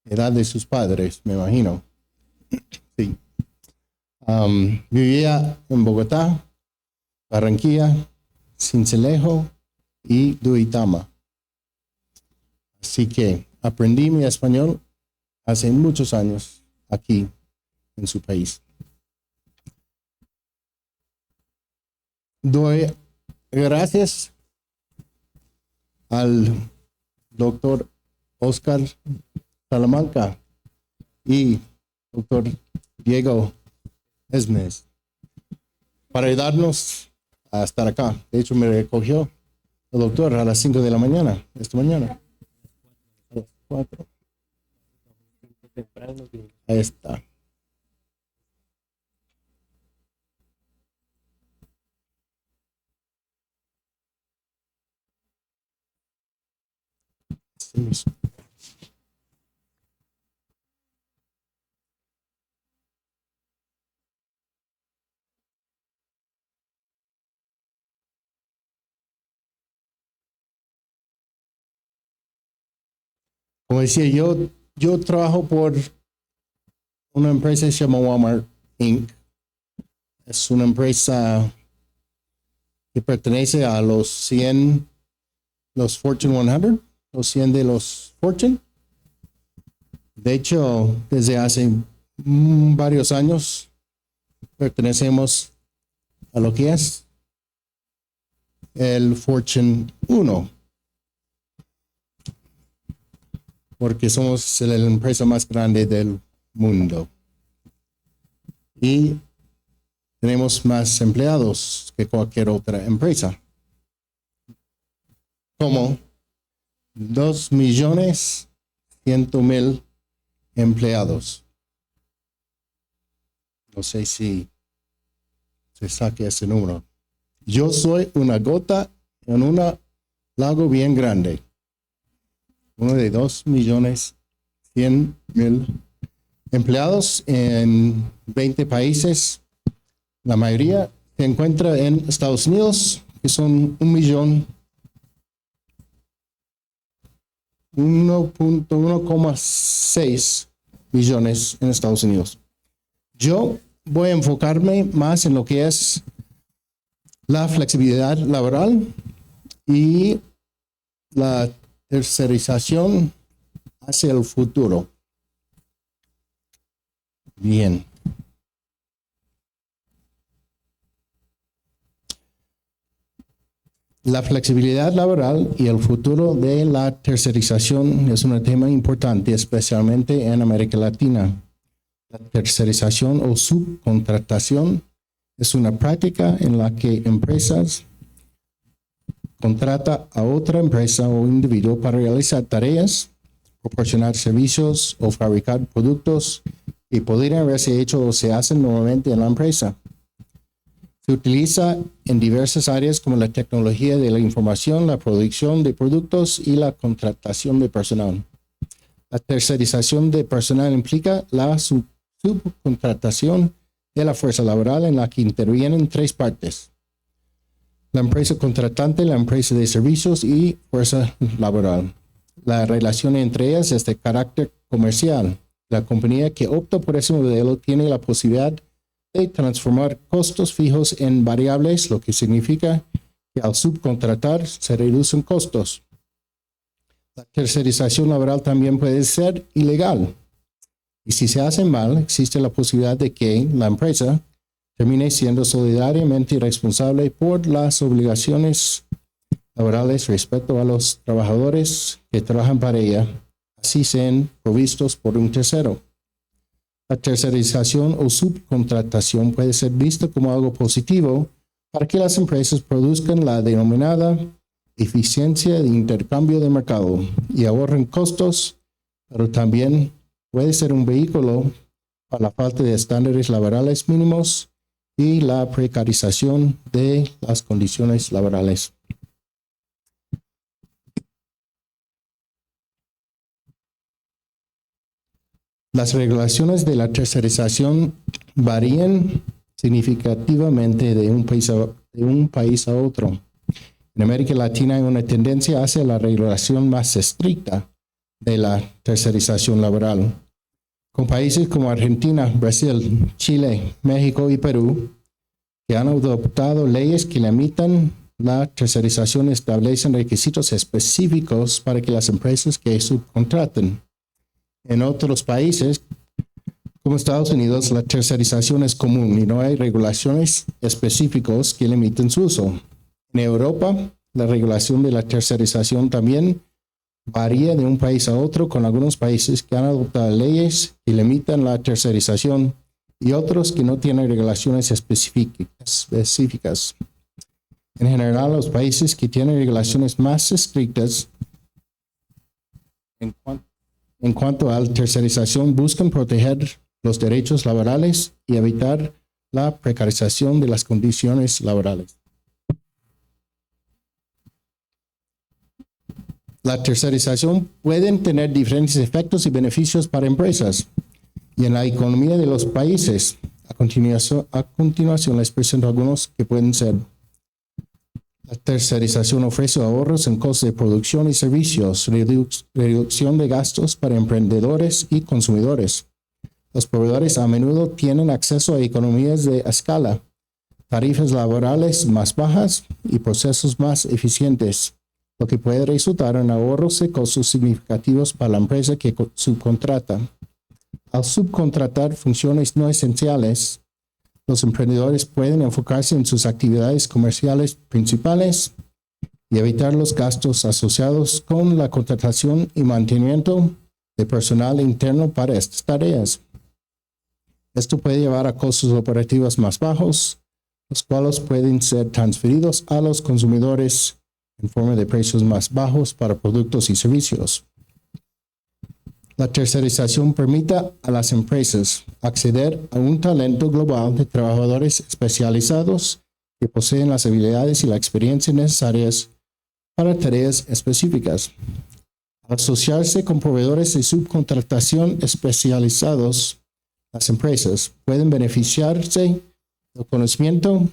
Edad de sus padres, me imagino. Sí. Vivía en Bogotá, Barranquilla, Sincelejo y Duitama. Así que aprendí mi español hace muchos años aquí en su país. Doy gracias al doctor Oscar Salamanca y doctor Diego Esmes para ayudarnos a estar acá. De hecho, me recogió el doctor a las 5 de la mañana, esta mañana. A las 4. Ahí está. Sí. Como decía, yo trabajo por una empresa que se llama Walmart Inc. Es una empresa que pertenece a los Fortune 100, los 100 de los Fortune. De hecho, desde hace varios años pertenecemos a lo que es el Fortune 1. porque somos la empresa más grande del mundo. Y tenemos más empleados que cualquier otra empresa. Como 2.100.000 empleados. No sé si se saque ese número. Yo soy una gota en un lago bien grande. Uno de 2.100.000 empleados en 20 países. La mayoría se encuentra en Estados Unidos, que son 1.6 millones en Estados Unidos. Yo voy a enfocarme más en lo que es la flexibilidad laboral y la tercerización hacia el futuro. Bien. La flexibilidad laboral y el futuro de la tercerización es un tema importante, especialmente en América Latina. La tercerización o subcontratación es una práctica en la que empresas contratan a otra empresa o individuo para realizar tareas, proporcionar servicios o fabricar productos que podrían haberse hecho o se hacen normalmente en la empresa. Se utiliza en diversas áreas como la tecnología de la información, la producción de productos y la contratación de personal. La tercerización de personal implica la subcontratación de la fuerza laboral en la que intervienen tres partes: la empresa contratante, la empresa de servicios y fuerza laboral. La relación entre ellas es de carácter comercial. La compañía que opta por ese modelo tiene la posibilidad de transformar costos fijos en variables, lo que significa que al subcontratar se reducen costos. La tercerización laboral también puede ser ilegal. Y si se hace mal, existe la posibilidad de que la empresa termine siendo solidariamente responsable por las obligaciones laborales respecto a los trabajadores que trabajan para ella, así sean provistos por un tercero. La tercerización o subcontratación puede ser vista como algo positivo para que las empresas produzcan la denominada eficiencia de intercambio de mercado y ahorren costos, pero también puede ser un vehículo para la falta de estándares laborales mínimos y la precarización de las condiciones laborales. Las regulaciones de la tercerización varían significativamente de un país a otro. En América Latina hay una tendencia hacia la regulación más estricta de la tercerización laboral, con países como Argentina, Brasil, Chile, México y Perú, que han adoptado leyes que limitan la tercerización, establecen requisitos específicos para que las empresas que subcontraten. En otros países, como Estados Unidos, la tercerización es común y no hay regulaciones específicas que limiten su uso. En Europa, la regulación de la tercerización también varía de un país a otro, con algunos países que han adoptado leyes que limitan la tercerización y otros que no tienen regulaciones específicas. En general, los países que tienen regulaciones más estrictas en cuanto a la tercerización buscan proteger los derechos laborales y evitar la precarización de las condiciones laborales. La tercerización puede tener diferentes efectos y beneficios para empresas y en la economía de los países. A continuación les presento algunos que pueden ser. La tercerización ofrece ahorros en costos de producción y servicios, reducción de gastos para emprendedores y consumidores. Los proveedores a menudo tienen acceso a economías de escala, tarifas laborales más bajas y procesos más eficientes, lo que puede resultar en ahorros de costos significativos para la empresa que subcontrata. Al subcontratar funciones no esenciales, los emprendedores pueden enfocarse en sus actividades comerciales principales y evitar los gastos asociados con la contratación y mantenimiento de personal interno para estas tareas. Esto puede llevar a costos operativos más bajos, los cuales pueden ser transferidos a los consumidores en forma de precios más bajos para productos y servicios. La tercerización permite a las empresas acceder a un talento global de trabajadores especializados que poseen las habilidades y la experiencia necesarias para tareas específicas. Al asociarse con proveedores de subcontratación especializados, las empresas pueden beneficiarse del conocimiento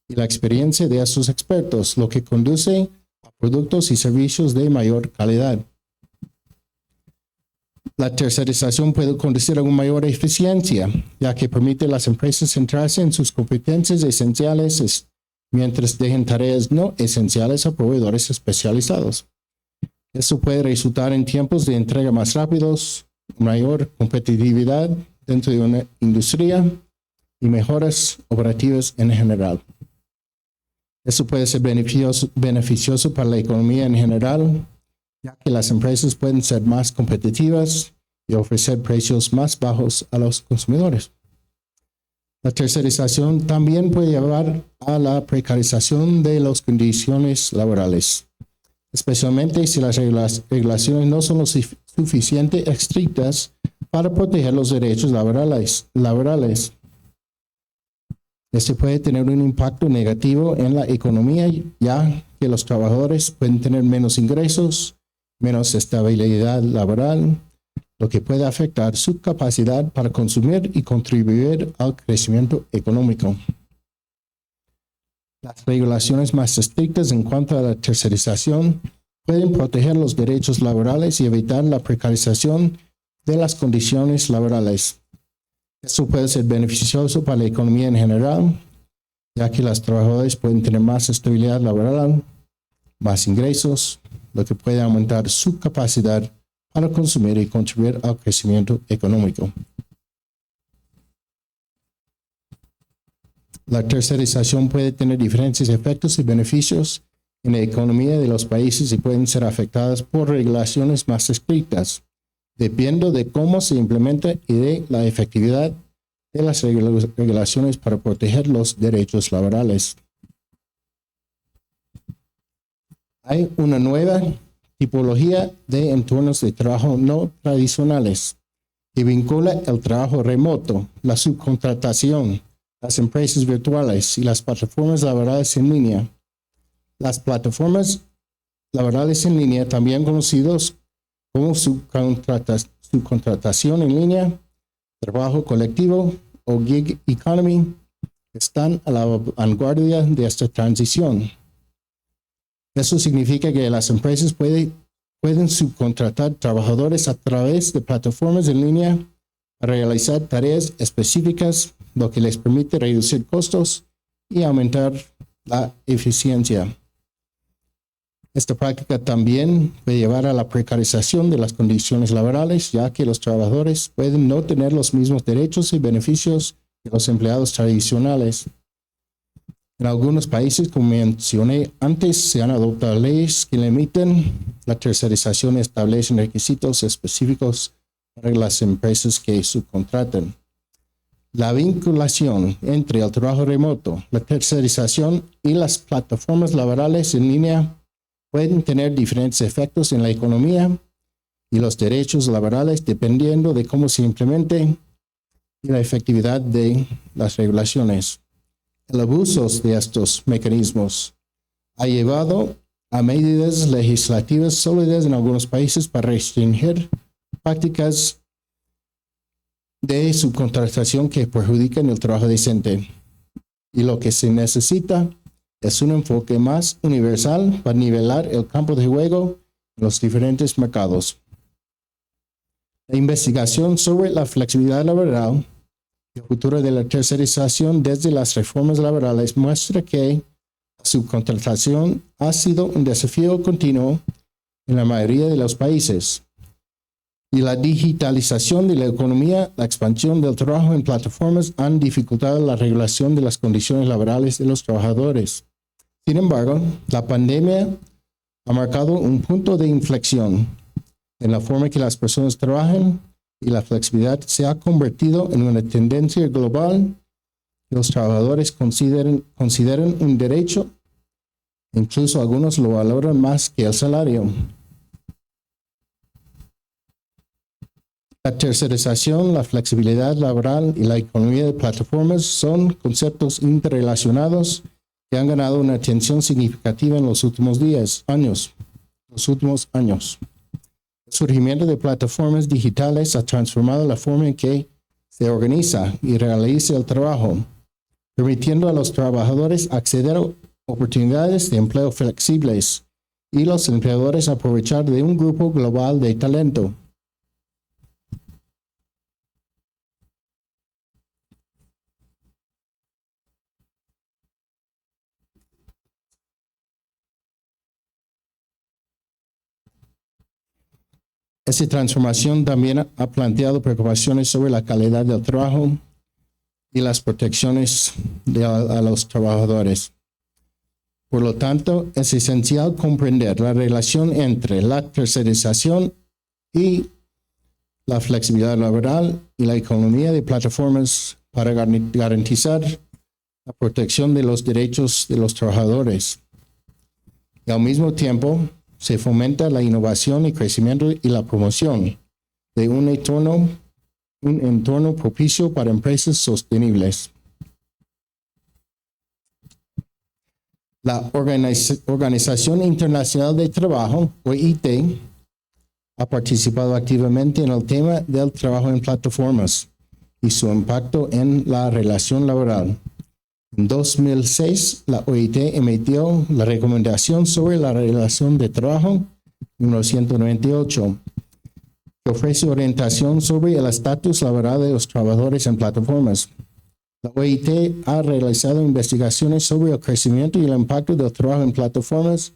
y la experiencia de estos expertos, lo que conduce a productos y servicios de mayor calidad. La tercerización puede conducir a una mayor eficiencia, ya que permite a las empresas centrarse en sus competencias esenciales mientras dejen tareas no esenciales a proveedores especializados. Esto puede resultar en tiempos de entrega más rápidos, mayor competitividad dentro de una industria y mejoras operativas en general. Esto puede ser beneficioso para la economía en general, ya que las empresas pueden ser más competitivas y ofrecer precios más bajos a los consumidores. La tercerización también puede llevar a la precarización de las condiciones laborales, especialmente si las regulaciones no son lo suficientemente estrictas para proteger los derechos laborales. Este puede tener un impacto negativo en la economía, ya que los trabajadores pueden tener menos ingresos, menos estabilidad laboral, lo que puede afectar su capacidad para consumir y contribuir al crecimiento económico. Las regulaciones más estrictas en cuanto a la tercerización pueden proteger los derechos laborales y evitar la precarización de las condiciones laborales. Esto puede ser beneficioso para la economía en general, ya que los trabajadores pueden tener más estabilidad laboral, más ingresos, lo que puede aumentar su capacidad para consumir y contribuir al crecimiento económico. La tercerización puede tener diferentes efectos y beneficios en la economía de los países y pueden ser afectadas por regulaciones más estrictas, dependiendo de cómo se implementa y de la efectividad de las regulaciones para proteger los derechos laborales. Hay una nueva tipología de entornos de trabajo no tradicionales que vincula el trabajo remoto, la subcontratación, las empresas virtuales y las plataformas laborales en línea. Las plataformas laborales en línea, también conocidos como subcontratación en línea, trabajo colectivo o gig economy, están a la vanguardia de esta transición. Eso significa que las empresas pueden subcontratar trabajadores a través de plataformas en línea para realizar tareas específicas, lo que les permite reducir costos y aumentar la eficiencia. Esta práctica también puede llevar a la precarización de las condiciones laborales, ya que los trabajadores pueden no tener los mismos derechos y beneficios que los empleados tradicionales. En algunos países, como mencioné antes, se han adoptado leyes que limitan la tercerización y establecen requisitos específicos para las empresas que subcontratan. La vinculación entre el trabajo remoto, la tercerización y las plataformas laborales en línea pueden tener diferentes efectos en la economía y los derechos laborales dependiendo de cómo se implemente y la efectividad de las regulaciones. El abuso de estos mecanismos ha llevado a medidas legislativas sólidas en algunos países para restringir prácticas de subcontratación que perjudican el trabajo decente. Y lo que se necesita es un enfoque más universal para nivelar el campo de juego en los diferentes mercados. La investigación sobre la flexibilidad laboral y el futuro de la tercerización desde las reformas laborales muestra que la subcontratación ha sido un desafío continuo en la mayoría de los países. Y la digitalización de la economía, la expansión del trabajo en plataformas han dificultado la regulación de las condiciones laborales de los trabajadores. Sin embargo, la pandemia ha marcado un punto de inflexión. en la forma que las personas trabajan y la flexibilidad se ha convertido en una tendencia global que los trabajadores consideran un derecho. Incluso algunos lo valoran más que el salario. La tercerización, la flexibilidad laboral y la economía de plataformas son conceptos interrelacionados que han ganado una atención significativa en los últimos años. El surgimiento de plataformas digitales ha transformado la forma en que se organiza y realiza el trabajo, permitiendo a los trabajadores acceder a oportunidades de empleo flexibles y los empleadores aprovechar de un grupo global de talento. Esta transformación también ha planteado preocupaciones sobre la calidad del trabajo y las protecciones a los trabajadores. Por lo tanto, es esencial comprender la relación entre la tercerización y la flexibilidad laboral y la economía de plataformas para garantizar la protección de los derechos de los trabajadores. Y al mismo tiempo, se fomenta la innovación y crecimiento y la promoción de un entorno propicio para empresas sostenibles. La Organización Internacional de Trabajo, OIT, ha participado activamente en el tema del trabajo en plataformas y su impacto en la relación laboral. En 2006, la OIT emitió la recomendación sobre la relación de trabajo número 198, que ofrece orientación sobre el estatus laboral de los trabajadores en plataformas. La OIT ha realizado investigaciones sobre el crecimiento y el impacto del trabajo en plataformas,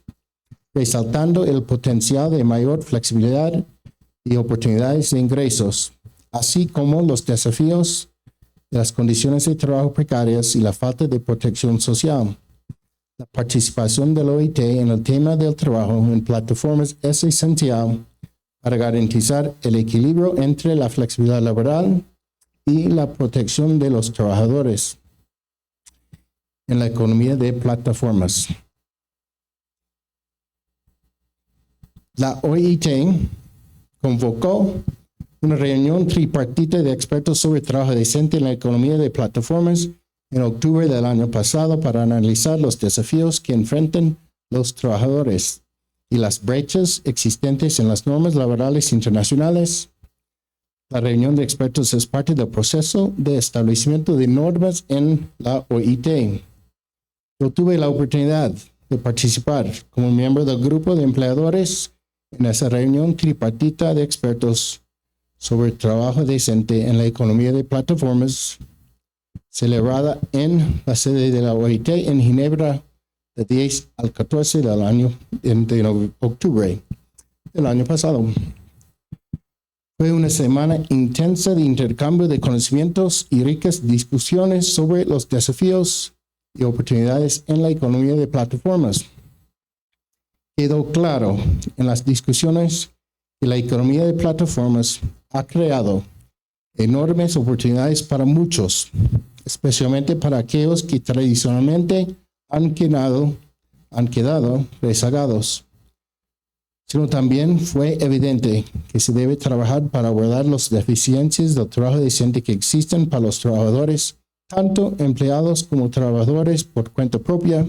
resaltando el potencial de mayor flexibilidad y oportunidades de ingresos, así como los desafíos de las condiciones de trabajo precarias y la falta de protección social. La participación del OIT en el tema del trabajo en plataformas es esencial para garantizar el equilibrio entre la flexibilidad laboral y la protección de los trabajadores en la economía de plataformas. La OIT convocó una reunión tripartita de expertos sobre trabajo decente en la economía de plataformas en octubre del año pasado para analizar los desafíos que enfrentan los trabajadores y las brechas existentes en las normas laborales internacionales. La reunión de expertos es parte del proceso de establecimiento de normas en la OIT. Yo tuve la oportunidad de participar como miembro del grupo de empleadores en esa reunión tripartita de expertos sobre trabajo decente en la economía de plataformas, celebrada en la sede de la OIT en Ginebra de 10 al 14 de octubre del año pasado. Fue una semana intensa de intercambio de conocimientos y ricas discusiones sobre los desafíos y oportunidades en la economía de plataformas. Quedó claro en las discusiones que la economía de plataformas ha creado enormes oportunidades para muchos, especialmente para aquellos que tradicionalmente han quedado rezagados. Sino también fue evidente que se debe trabajar para abordar las deficiencias del trabajo decente que existen para los trabajadores, tanto empleados como trabajadores por cuenta propia,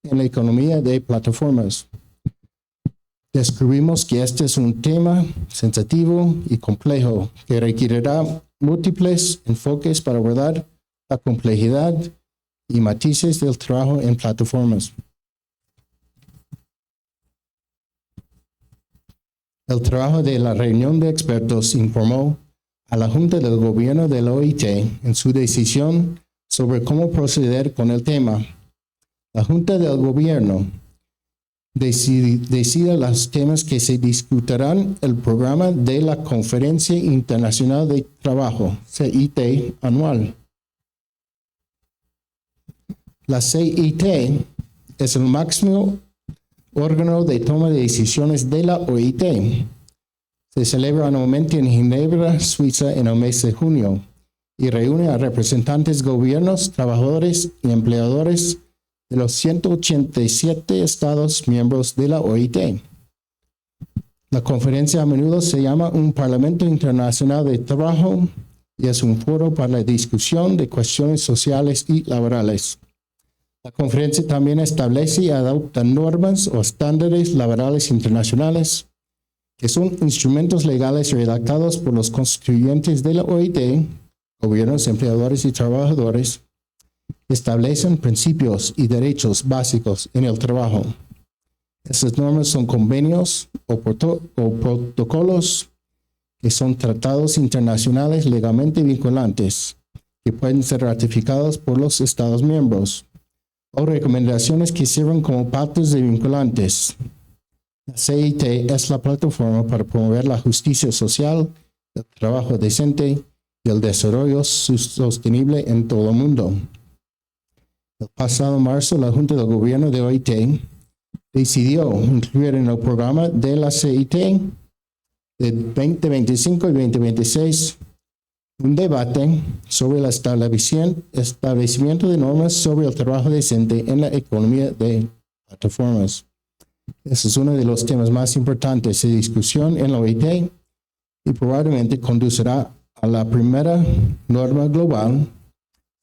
en la economía de plataformas. Descubrimos que este es un tema sensitivo y complejo que requerirá múltiples enfoques para abordar la complejidad y matices del trabajo en plataformas. El trabajo de la reunión de expertos informó a la Junta del Gobierno de la OIT en su decisión sobre cómo proceder con el tema. La Junta del Gobierno decide los temas que se discutirán el programa de la Conferencia Internacional de Trabajo, CIT, anual. La CIT es el máximo órgano de toma de decisiones de la OIT. Se celebra anualmente en Ginebra, Suiza, en el mes de junio y reúne a representantes de gobiernos, trabajadores y empleadores de los 187 Estados miembros de la OIT. La conferencia a menudo se llama un Parlamento Internacional de Trabajo y es un foro para la discusión de cuestiones sociales y laborales. La conferencia también establece y adopta normas o estándares laborales internacionales, que son instrumentos legales redactados por los constituyentes de la OIT, gobiernos, empleadores y trabajadores, que establecen principios y derechos básicos en el trabajo. Estas normas son convenios o protocolos que son tratados internacionales legalmente vinculantes que pueden ser ratificados por los Estados miembros o recomendaciones que sirven como pautas de vinculantes. La CIT es la plataforma para promover la justicia social, el trabajo decente y el desarrollo sostenible en todo el mundo. El pasado marzo, la Junta de Gobierno de OIT decidió incluir en el programa de la CIT de 2025 y 2026 un debate sobre el establecimiento de normas sobre el trabajo decente en la economía de plataformas. Ese es uno de los temas más importantes de discusión en la OIT y probablemente conducirá a la primera norma global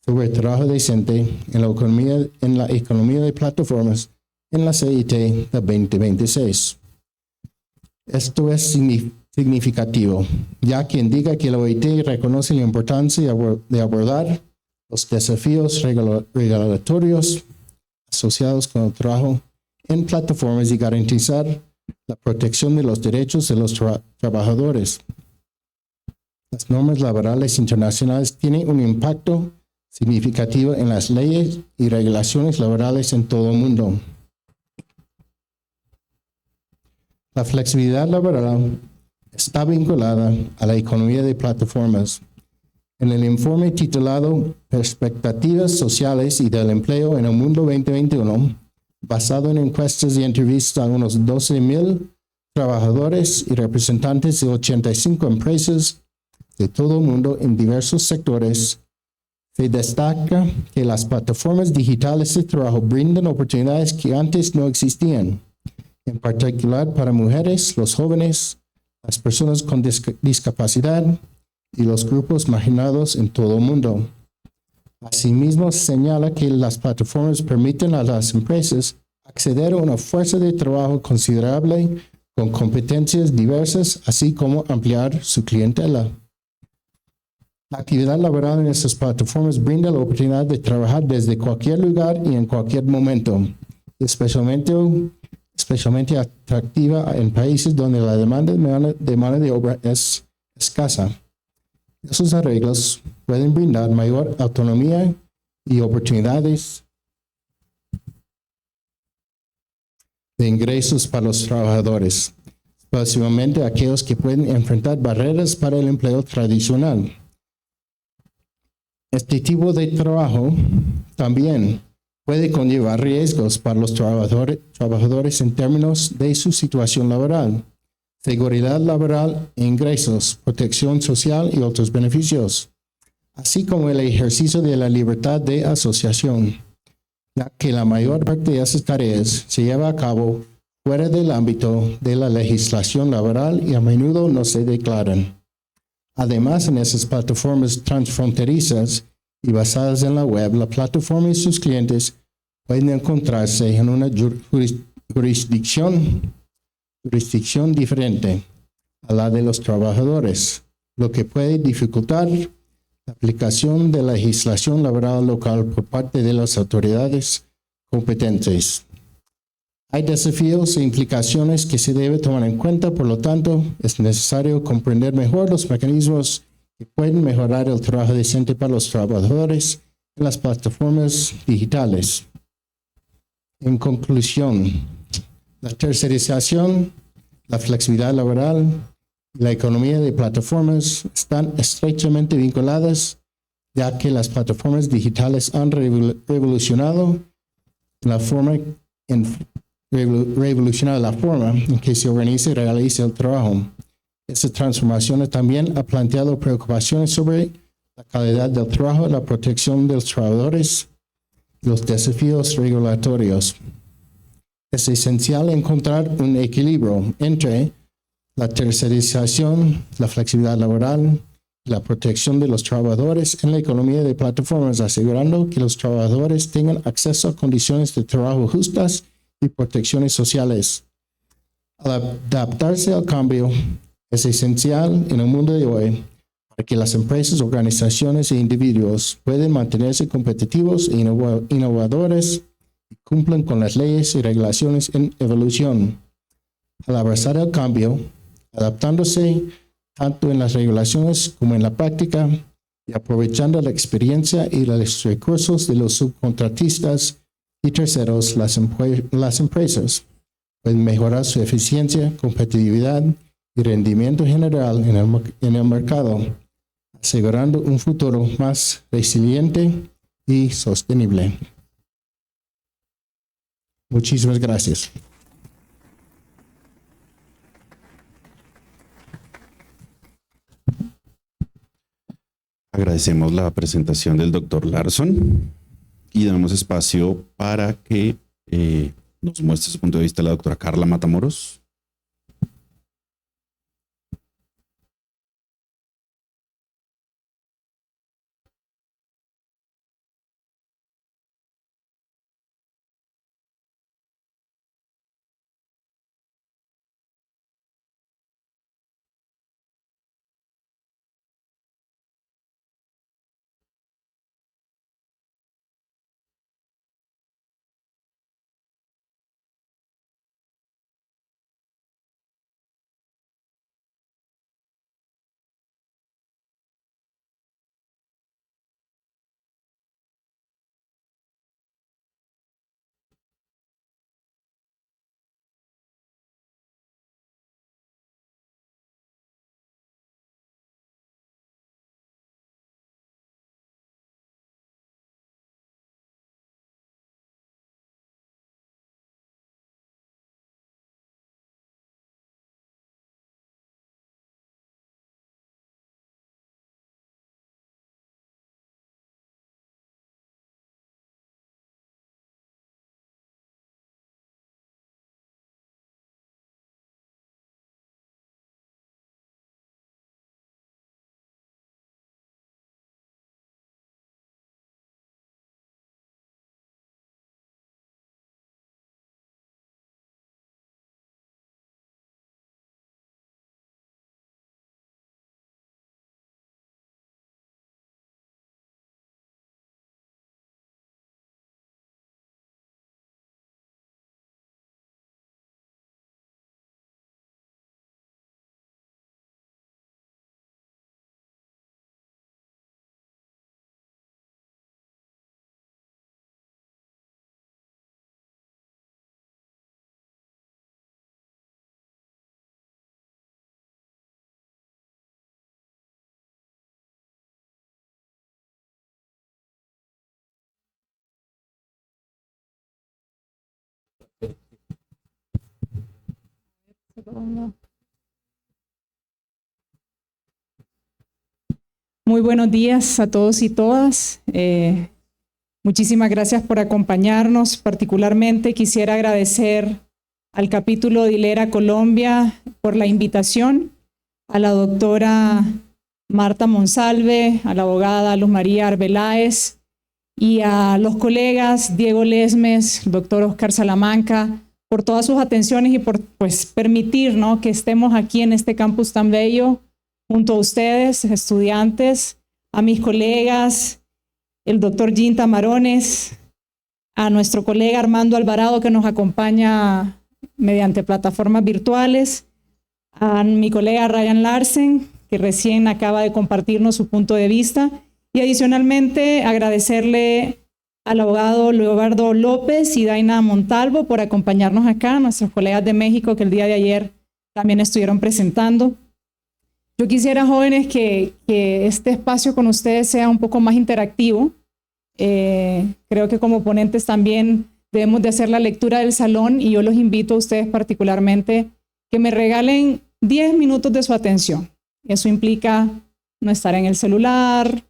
sobre el trabajo decente en la economía de plataformas en la CIT de 2026. Esto es significativo, ya que indica que la OIT reconoce la importancia de abordar los desafíos regulatorios asociados con el trabajo en plataformas y garantizar la protección de los derechos de los trabajadores. Las normas laborales internacionales tienen un impacto significativo en las leyes y regulaciones laborales en todo el mundo. La flexibilidad laboral está vinculada a la economía de plataformas. En el informe titulado Perspectivas Sociales y del Empleo en el Mundo 2021, basado en encuestas y entrevistas a unos 12,000 trabajadores y representantes de 85 empresas de todo el mundo en diversos sectores, se destaca que las plataformas digitales de trabajo brindan oportunidades que antes no existían, en particular para mujeres, los jóvenes, las personas con discapacidad y los grupos marginados en todo el mundo. Asimismo, señala que las plataformas permiten a las empresas acceder a una fuerza de trabajo considerable con competencias diversas, así como ampliar su clientela. La actividad laboral en estas plataformas brinda la oportunidad de trabajar desde cualquier lugar y en cualquier momento, especialmente atractiva en países donde la demanda de mano de obra es escasa. Esos arreglos pueden brindar mayor autonomía y oportunidades de ingresos para los trabajadores, especialmente aquellos que pueden enfrentar barreras para el empleo tradicional. Este tipo de trabajo también puede conllevar riesgos para los trabajadores en términos de su situación laboral, seguridad laboral, ingresos, protección social y otros beneficios, así como el ejercicio de la libertad de asociación, ya que la mayor parte de esas tareas se lleva a cabo fuera del ámbito de la legislación laboral y a menudo no se declaran. Además, en esas plataformas transfronterizas y basadas en la web, la plataforma y sus clientes pueden encontrarse en una jurisdicción diferente a la de los trabajadores, lo que puede dificultar la aplicación de la legislación laboral local por parte de las autoridades competentes. Hay desafíos e implicaciones que se debe tomar en cuenta, por lo tanto, es necesario comprender mejor los mecanismos que pueden mejorar el trabajo decente para los trabajadores en las plataformas digitales. En conclusión, la tercerización, la flexibilidad laboral y la economía de plataformas están estrechamente vinculadas, ya que las plataformas digitales han revolucionado la forma en que se organiza y realiza el trabajo. Esta transformación también ha planteado preocupaciones sobre la calidad del trabajo, la protección de los trabajadores y los desafíos regulatorios. Es esencial encontrar un equilibrio entre la tercerización, la flexibilidad laboral y la protección de los trabajadores en la economía de plataformas, asegurando que los trabajadores tengan acceso a condiciones de trabajo justas y protecciones sociales. Al adaptarse al cambio es esencial en el mundo de hoy para que las empresas, organizaciones e individuos puedan mantenerse competitivos e innovadores y cumplan con las leyes y regulaciones en evolución. Al abrazar el cambio, adaptándose tanto en las regulaciones como en la práctica y aprovechando la experiencia y los recursos de los subcontratistas y terceros, las empresas pueden mejorar su eficiencia, competitividad y rendimiento general en el mercado, asegurando un futuro más resiliente y sostenible. Muchísimas gracias. Agradecemos la presentación del doctor Larsson y damos espacio para que nos muestre su punto de vista la doctora Carla Matamoros. Muy buenos días a todos y todas. Muchísimas gracias por acompañarnos. Particularmente quisiera agradecer al capítulo de Hilera Colombia por la invitación, a la doctora Marta Monsalve, a la abogada Luz María Arbeláez y a los colegas Diego Lesmes, el doctor Oscar Salamanca, por todas sus atenciones y por permitir, ¿no?, que estemos aquí en este campus tan bello junto a ustedes, estudiantes, a mis colegas, el doctor Jean Tamarones, a nuestro colega Armando Alvarado que nos acompaña mediante plataformas virtuales, a mi colega Ryan Larsen que recién acaba de compartirnos su punto de vista, y adicionalmente agradecerle al abogado Leobardo López y Daina Montalvo por acompañarnos acá, nuestros colegas de México que el día de ayer también estuvieron presentando. Yo quisiera, jóvenes, que este espacio con ustedes sea un poco más interactivo. Creo que como ponentes también debemos de hacer la lectura del salón y yo los invito a ustedes particularmente que me regalen 10 minutos de su atención. Eso implica no estar en el celular,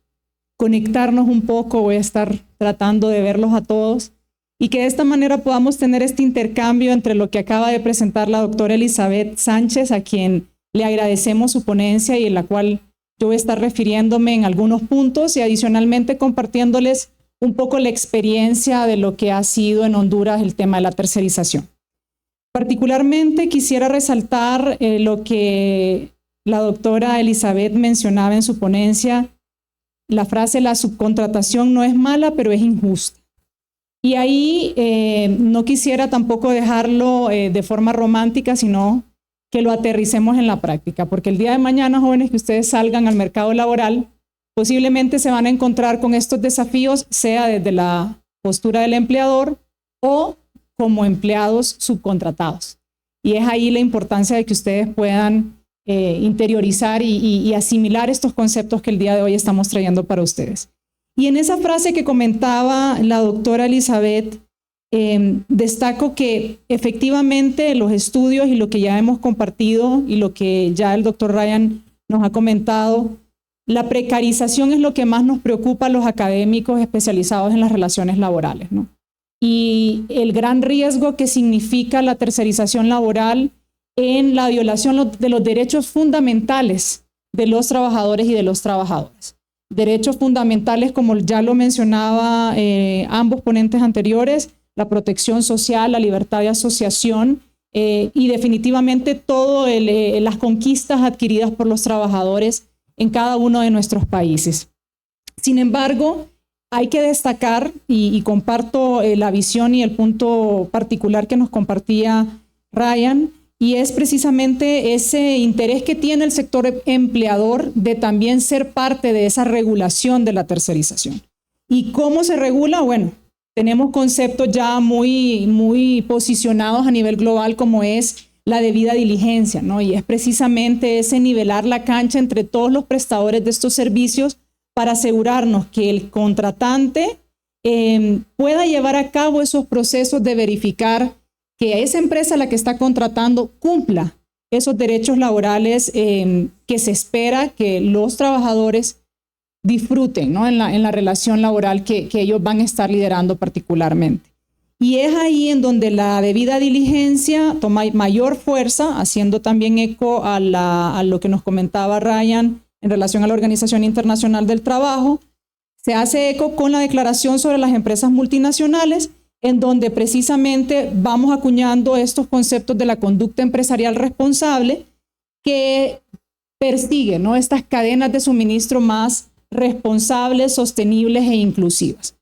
conectarnos un poco, voy a estar tratando de verlos a todos, y que de esta manera podamos tener este intercambio entre lo que acaba de presentar la doctora Elizabeth Sánchez, a quien le agradecemos su ponencia y en la cual yo voy a estar refiriéndome en algunos puntos y adicionalmente compartiéndoles un poco la experiencia de lo que ha sido en Honduras el tema de la tercerización. Particularmente quisiera resaltar lo que la doctora Elizabeth mencionaba en su ponencia, la frase la subcontratación no es mala, pero es injusta. Y ahí no quisiera tampoco dejarlo de forma romántica, sino que lo aterricemos en la práctica, porque el día de mañana, jóvenes, que ustedes salgan al mercado laboral, posiblemente se van a encontrar con estos desafíos, sea desde la postura del empleador o como empleados subcontratados. Y es ahí la importancia de que ustedes puedan interiorizar y asimilar estos conceptos que el día de hoy estamos trayendo para ustedes. Y en esa frase que comentaba la doctora Elizabeth, destaco que efectivamente los estudios y lo que ya hemos compartido y lo que ya el doctor Ryan nos ha comentado, la precarización es lo que más nos preocupa a los académicos especializados en las relaciones laborales, ¿no? Y el gran riesgo que significa la tercerización laboral en la violación de los derechos fundamentales de los trabajadores y de los trabajadoras. Derechos fundamentales, como ya lo mencionaba ambos ponentes anteriores, la protección social, la libertad de asociación y definitivamente todas las conquistas adquiridas por los trabajadores en cada uno de nuestros países. Sin embargo, hay que destacar, y comparto la visión y el punto particular que nos compartía Ryan, y es precisamente ese interés que tiene el sector empleador de también ser parte de esa regulación de la tercerización. ¿Y cómo se regula? Bueno, tenemos conceptos ya muy posicionados a nivel global como es la debida diligencia, ¿no? Y es precisamente ese nivelar la cancha entre todos los prestadores de estos servicios para asegurarnos que el contratante pueda llevar a cabo esos procesos de verificar que esa empresa a la que está contratando cumpla esos derechos laborales que se espera que los trabajadores disfruten, ¿no? en la relación laboral que ellos van a estar liderando particularmente. Y es ahí en donde la debida diligencia toma mayor fuerza, haciendo también eco a lo que nos comentaba Ryan en relación a la Organización Internacional del Trabajo. Se hace eco con la Declaración sobre las Empresas Multinacionales, en donde precisamente vamos acuñando estos conceptos de la conducta empresarial responsable que persigue, ¿no?, estas cadenas de suministro más responsables, sostenibles e inclusivas.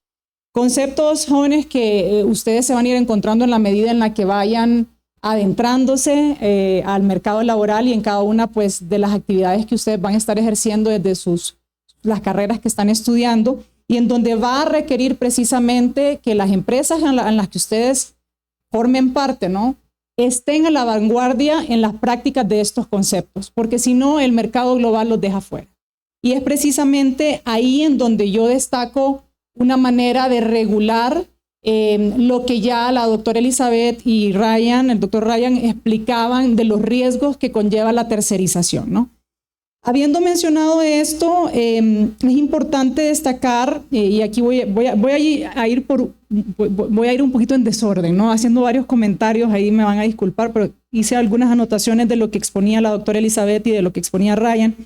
Conceptos, jóvenes, que ustedes se van a ir encontrando en la medida en la que vayan adentrándose al mercado laboral y en cada una, pues, de las actividades que ustedes van a estar ejerciendo desde las carreras que están estudiando, y en donde va a requerir precisamente que las empresas en las que ustedes formen parte, ¿no?, estén a la vanguardia en las prácticas de estos conceptos, porque si no, el mercado global los deja fuera. Y es precisamente ahí en donde yo destaco una manera de regular lo que ya la doctora Elizabeth y el doctor Ryan explicaban de los riesgos que conlleva la tercerización, ¿no? Habiendo mencionado esto, es importante destacar, y aquí voy a ir un poquito en desorden, ¿no?, haciendo varios comentarios, ahí me van a disculpar, pero hice algunas anotaciones de lo que exponía la doctora Elizabeth y de lo que exponía Ryan,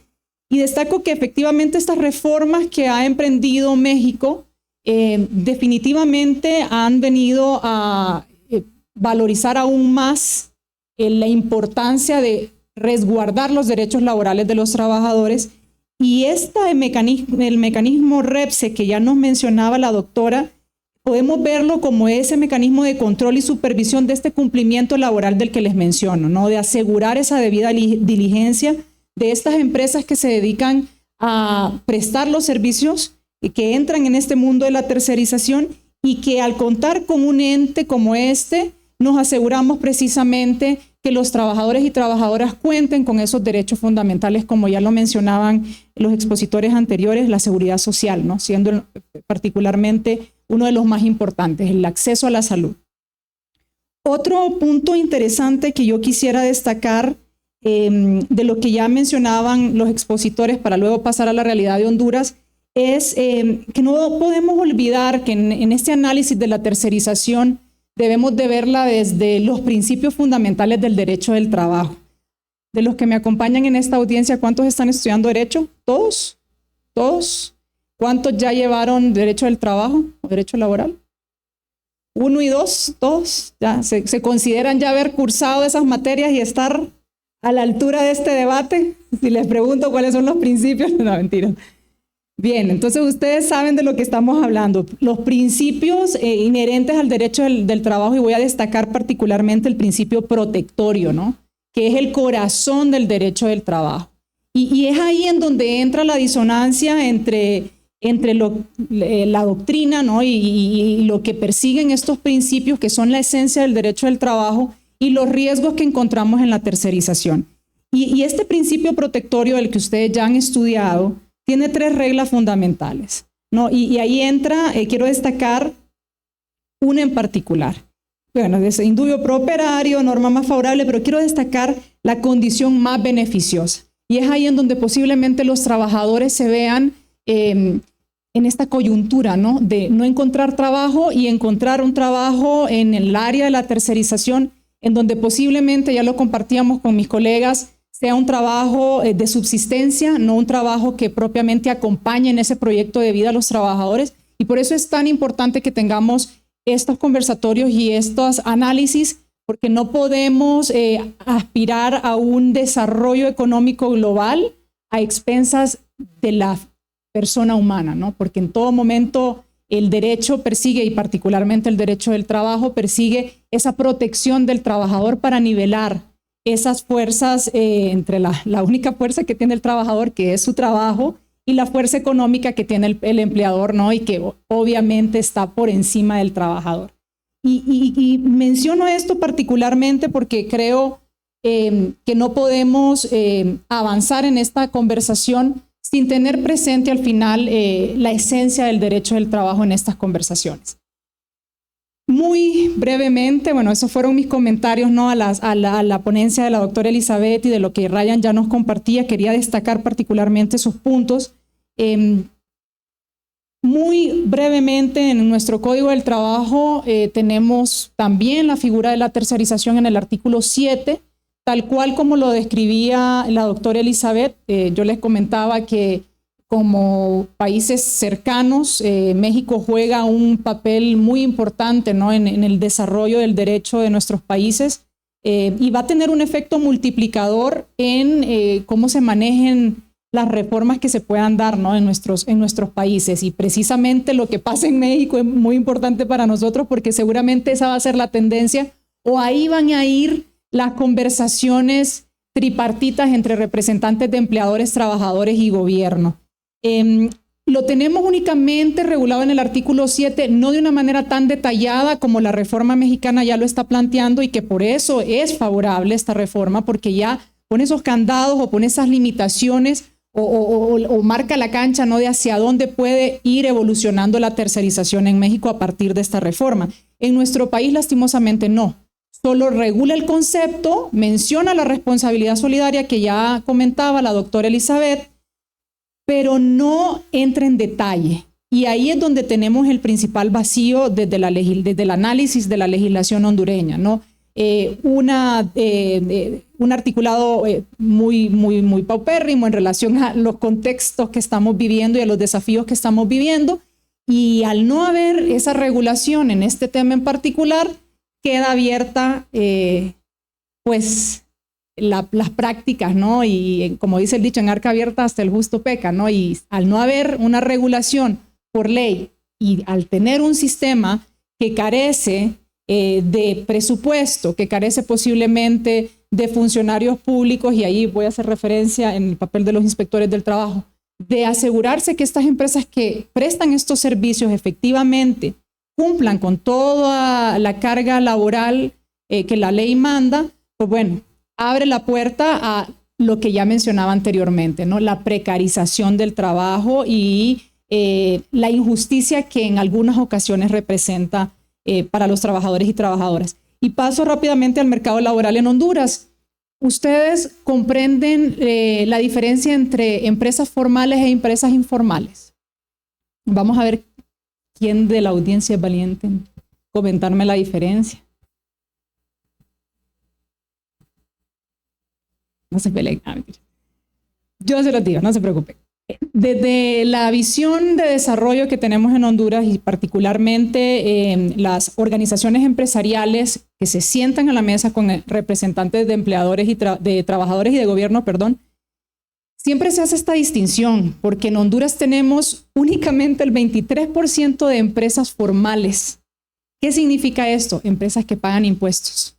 y destaco que efectivamente estas reformas que ha emprendido México definitivamente han venido a valorizar aún más la importancia de resguardar los derechos laborales de los trabajadores, y el mecanismo REPSE que ya nos mencionaba la doctora, podemos verlo como ese mecanismo de control y supervisión de este cumplimiento laboral del que les menciono, ¿no?, de asegurar esa debida diligencia de estas empresas que se dedican a prestar los servicios y que entran en este mundo de la tercerización, y que al contar con un ente como este, nos aseguramos precisamente que los trabajadores y trabajadoras cuenten con esos derechos fundamentales, como ya lo mencionaban los expositores anteriores, la seguridad social, ¿no?, siendo particularmente uno de los más importantes, el acceso a la salud. Otro punto interesante que yo quisiera destacar de lo que ya mencionaban los expositores para luego pasar a la realidad de Honduras, es que no podemos olvidar que en este análisis de la tercerización debemos de verla desde los principios fundamentales del derecho del trabajo. De los que me acompañan en esta audiencia, ¿cuántos están estudiando derecho? ¿Todos? ¿Todos? ¿Cuántos ya llevaron derecho del trabajo o derecho laboral? 1 y 2, todos. Ya se consideran ya haber cursado esas materias y estar a la altura de este debate. Si les pregunto cuáles son los principios, no, mentira. Bien, entonces ustedes saben de lo que estamos hablando. Los principios inherentes al derecho del trabajo, y voy a destacar particularmente el principio protectorio, ¿no? Que es el corazón del derecho del trabajo. Y es ahí en donde entra la disonancia entre la doctrina, ¿no? y lo que persiguen estos principios, que son la esencia del derecho del trabajo, y los riesgos que encontramos en la tercerización. Y este principio protectorio, del que ustedes ya han estudiado, tiene 3 reglas fundamentales, ¿no? Y ahí entra, quiero destacar una en particular. Bueno, es indubio pro operario, norma más favorable, pero quiero destacar la condición más beneficiosa. Y es ahí en donde posiblemente los trabajadores se vean en esta coyuntura, ¿no? De no encontrar trabajo y encontrar un trabajo en el área de la tercerización, en donde posiblemente, ya lo compartíamos con mis colegas, sea un trabajo de subsistencia, no un trabajo que propiamente acompañe en ese proyecto de vida a los trabajadores. Y por eso es tan importante que tengamos estos conversatorios y estos análisis, porque no podemos aspirar a un desarrollo económico global a expensas de la persona humana, ¿no? Porque en todo momento el derecho persigue, y particularmente el derecho del trabajo, persigue esa protección del trabajador para nivelar esas fuerzas entre la única fuerza que tiene el trabajador, que es su trabajo, y la fuerza económica que tiene el empleador, ¿no? Y que obviamente está por encima del trabajador. Y menciono esto particularmente porque creo que no podemos avanzar en esta conversación sin tener presente al final la esencia del derecho del trabajo en estas conversaciones. Muy brevemente, bueno, esos fueron mis comentarios, ¿no? a la ponencia de la doctora Elizabeth y de lo que Ryan ya nos compartía. Quería destacar particularmente sus puntos. Muy brevemente, en nuestro Código del Trabajo tenemos también la figura de la tercerización en el artículo 7, tal cual como lo describía la doctora Elizabeth. Yo les comentaba que como países cercanos, México juega un papel muy importante, ¿no? en el desarrollo del derecho de nuestros países, y va a tener un efecto multiplicador en cómo se manejen las reformas que se puedan dar, ¿no? en nuestros países. Y precisamente lo que pasa en México es muy importante para nosotros, porque seguramente esa va a ser la tendencia, o ahí van a ir las conversaciones tripartitas entre representantes de empleadores, trabajadores y gobierno. Lo tenemos únicamente regulado en el artículo 7, no de una manera tan detallada como la reforma mexicana ya lo está planteando, y que por eso es favorable esta reforma, porque ya pone esos candados o pone esas limitaciones o marca la cancha, ¿no? de hacia dónde puede ir evolucionando la tercerización en México a partir de esta reforma. En nuestro país, lastimosamente, no. Solo regula el concepto, menciona la responsabilidad solidaria que ya comentaba la doctora Elizabeth, pero no entra en detalle. Y ahí es donde tenemos el principal vacío desde el análisis de la legislación hondureña, ¿no? Un articulado muy paupérrimo en relación a los contextos que estamos viviendo y a los desafíos que estamos viviendo. Y al no haber esa regulación en este tema en particular, queda abierta pues las prácticas, ¿no? Y como dice el dicho, en arca abierta hasta el justo peca, ¿no? Y al no haber una regulación por ley y al tener un sistema que carece de presupuesto, que carece posiblemente de funcionarios públicos, y ahí voy a hacer referencia en el papel de los inspectores del trabajo, de asegurarse que estas empresas que prestan estos servicios efectivamente cumplan con toda la carga laboral que la ley manda, pues bueno, abre la puerta a lo que ya mencionaba anteriormente, ¿no? La precarización del trabajo y la injusticia que en algunas ocasiones representa para los trabajadores y trabajadoras. Y paso rápidamente al mercado laboral en Honduras. ¿Ustedes comprenden la diferencia entre empresas formales e empresas informales? Vamos a ver quién de la audiencia es valiente en comentarme la diferencia. No se peleen. Yo se los digo, no se preocupen. Desde la visión de desarrollo que tenemos en Honduras y particularmente las organizaciones empresariales que se sientan a la mesa con representantes de empleadores y de trabajadores y de gobierno, perdón, siempre se hace esta distinción porque en Honduras tenemos únicamente el 23% de empresas formales. ¿Qué significa esto? Empresas que pagan impuestos,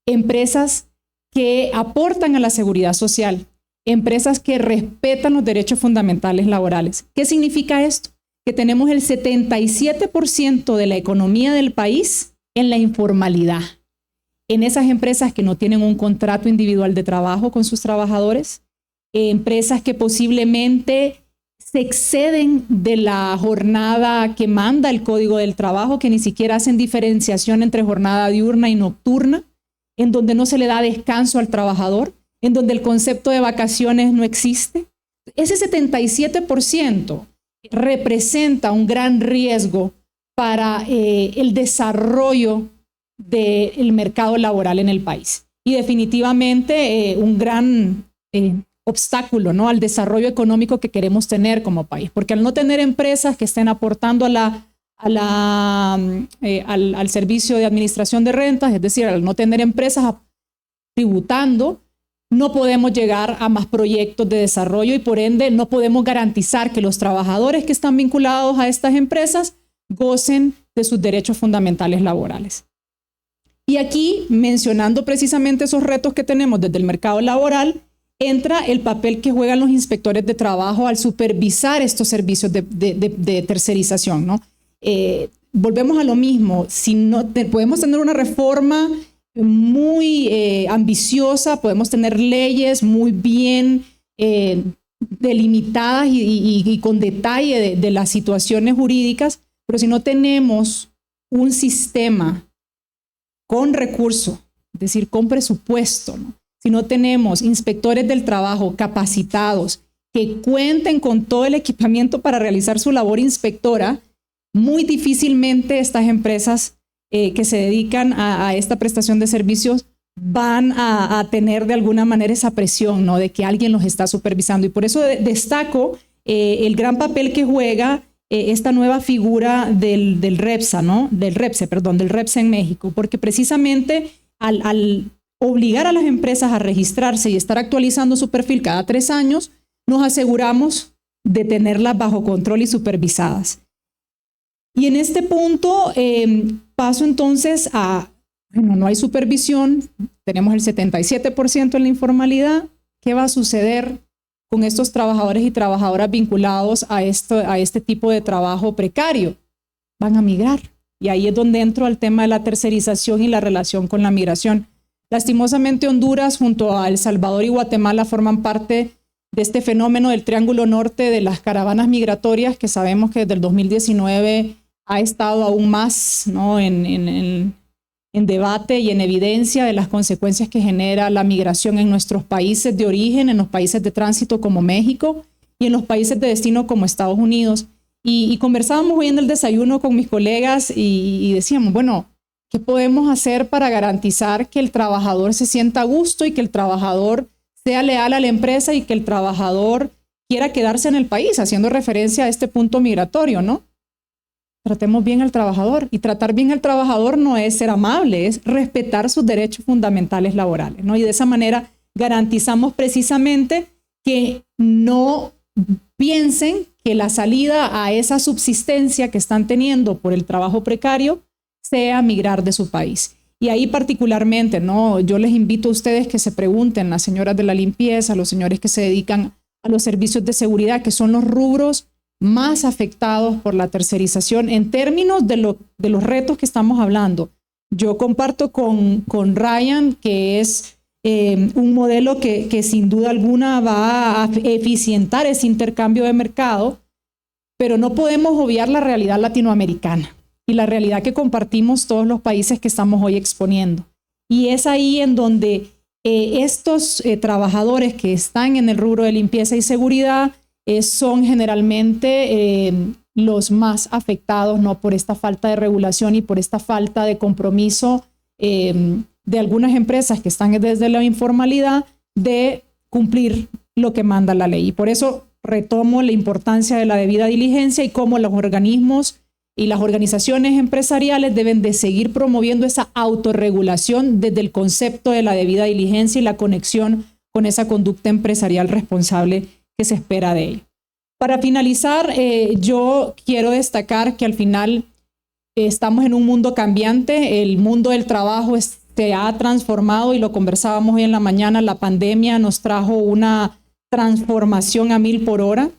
empresas que aportan a la seguridad social, empresas que respetan los derechos fundamentales laborales. ¿Qué significa esto? Que tenemos el 77% de la economía del país en la informalidad. En esas empresas que no tienen un contrato individual de trabajo con sus trabajadores, empresas que posiblemente se exceden de la jornada que manda el Código del Trabajo, que ni siquiera hacen diferenciación entre jornada diurna y nocturna, en donde no se le da descanso al trabajador, en donde el concepto de vacaciones no existe. Ese 77% representa un gran riesgo para el desarrollo del mercado laboral en el país y definitivamente un gran obstáculo, ¿no?, al desarrollo económico que queremos tener como país, porque al no tener empresas que estén aportando al servicio de administración de rentas, es decir, al no tener empresas tributando, no podemos llegar a más proyectos de desarrollo y por ende no podemos garantizar que los trabajadores que están vinculados a estas empresas gocen de sus derechos fundamentales laborales. Y aquí, mencionando precisamente esos retos que tenemos desde el mercado laboral, entra el papel que juegan los inspectores de trabajo al supervisar estos servicios de tercerización, ¿no? Volvemos a lo mismo, si no podemos tener una reforma muy ambiciosa, podemos tener leyes muy bien delimitadas y con detalle de las situaciones jurídicas, pero si no tenemos un sistema con recursos, es decir, con presupuesto, ¿no?, si no tenemos inspectores del trabajo capacitados que cuenten con todo el equipamiento para realizar su labor inspectora, muy difícilmente estas empresas que se dedican a esta prestación de servicios van a tener de alguna manera esa presión, ¿no?, de que alguien los está supervisando. Y por eso destaco el gran papel que juega esta nueva figura del REPSA, ¿no?, del REPSA en México, porque precisamente al obligar a las empresas a registrarse y estar actualizando su perfil cada 3 años, nos aseguramos de tenerlas bajo control y supervisadas. Y en este punto paso entonces a, bueno, no hay supervisión, tenemos el 77% en la informalidad. ¿Qué va a suceder con estos trabajadores y trabajadoras vinculados a este tipo de trabajo precario? Van a migrar. Y ahí es donde entro al tema de la tercerización y la relación con la migración. Lastimosamente, Honduras junto a El Salvador y Guatemala forman parte de este fenómeno del Triángulo Norte de las caravanas migratorias, que sabemos que desde el 2019 ha estado aún más, ¿no?, en debate y en evidencia de las consecuencias que genera la migración en nuestros países de origen, en los países de tránsito como México y en los países de destino como Estados Unidos. Y conversábamos hoy en el desayuno con mis colegas y decíamos, bueno, ¿qué podemos hacer para garantizar que el trabajador se sienta a gusto y que el trabajador sea leal a la empresa y que el trabajador quiera quedarse en el país? Haciendo referencia a este punto migratorio, ¿no? Tratemos bien al trabajador. Y tratar bien al trabajador no es ser amable, es respetar sus derechos fundamentales laborales, ¿no? Y de esa manera garantizamos precisamente que no piensen que la salida a esa subsistencia que están teniendo por el trabajo precario sea migrar de su país. Y ahí particularmente, ¿no?, yo les invito a ustedes que se pregunten, las señoras de la limpieza, los señores que se dedican a los servicios de seguridad, que son los rubros más afectados por la tercerización en términos de los retos que estamos hablando. Yo comparto con Ryan que es un modelo que sin duda alguna va a eficientar ese intercambio de mercado, pero no podemos obviar la realidad latinoamericana y la realidad que compartimos todos los países que estamos hoy exponiendo. Y es ahí en donde estos trabajadores que están en el rubro de limpieza y seguridad son generalmente los más afectados, ¿no?, por esta falta de regulación y por esta falta de compromiso de algunas empresas que están desde la informalidad de cumplir lo que manda la ley. Y por eso retomo la importancia de la debida diligencia y cómo los organismos y las organizaciones empresariales deben de seguir promoviendo esa autorregulación desde el concepto de la debida diligencia y la conexión con esa conducta empresarial responsable que se espera de ellos. Para finalizar, yo quiero destacar que al final estamos en un mundo cambiante, el mundo del trabajo se ha transformado y lo conversábamos hoy en la mañana, la pandemia nos trajo una transformación a 1000 por hora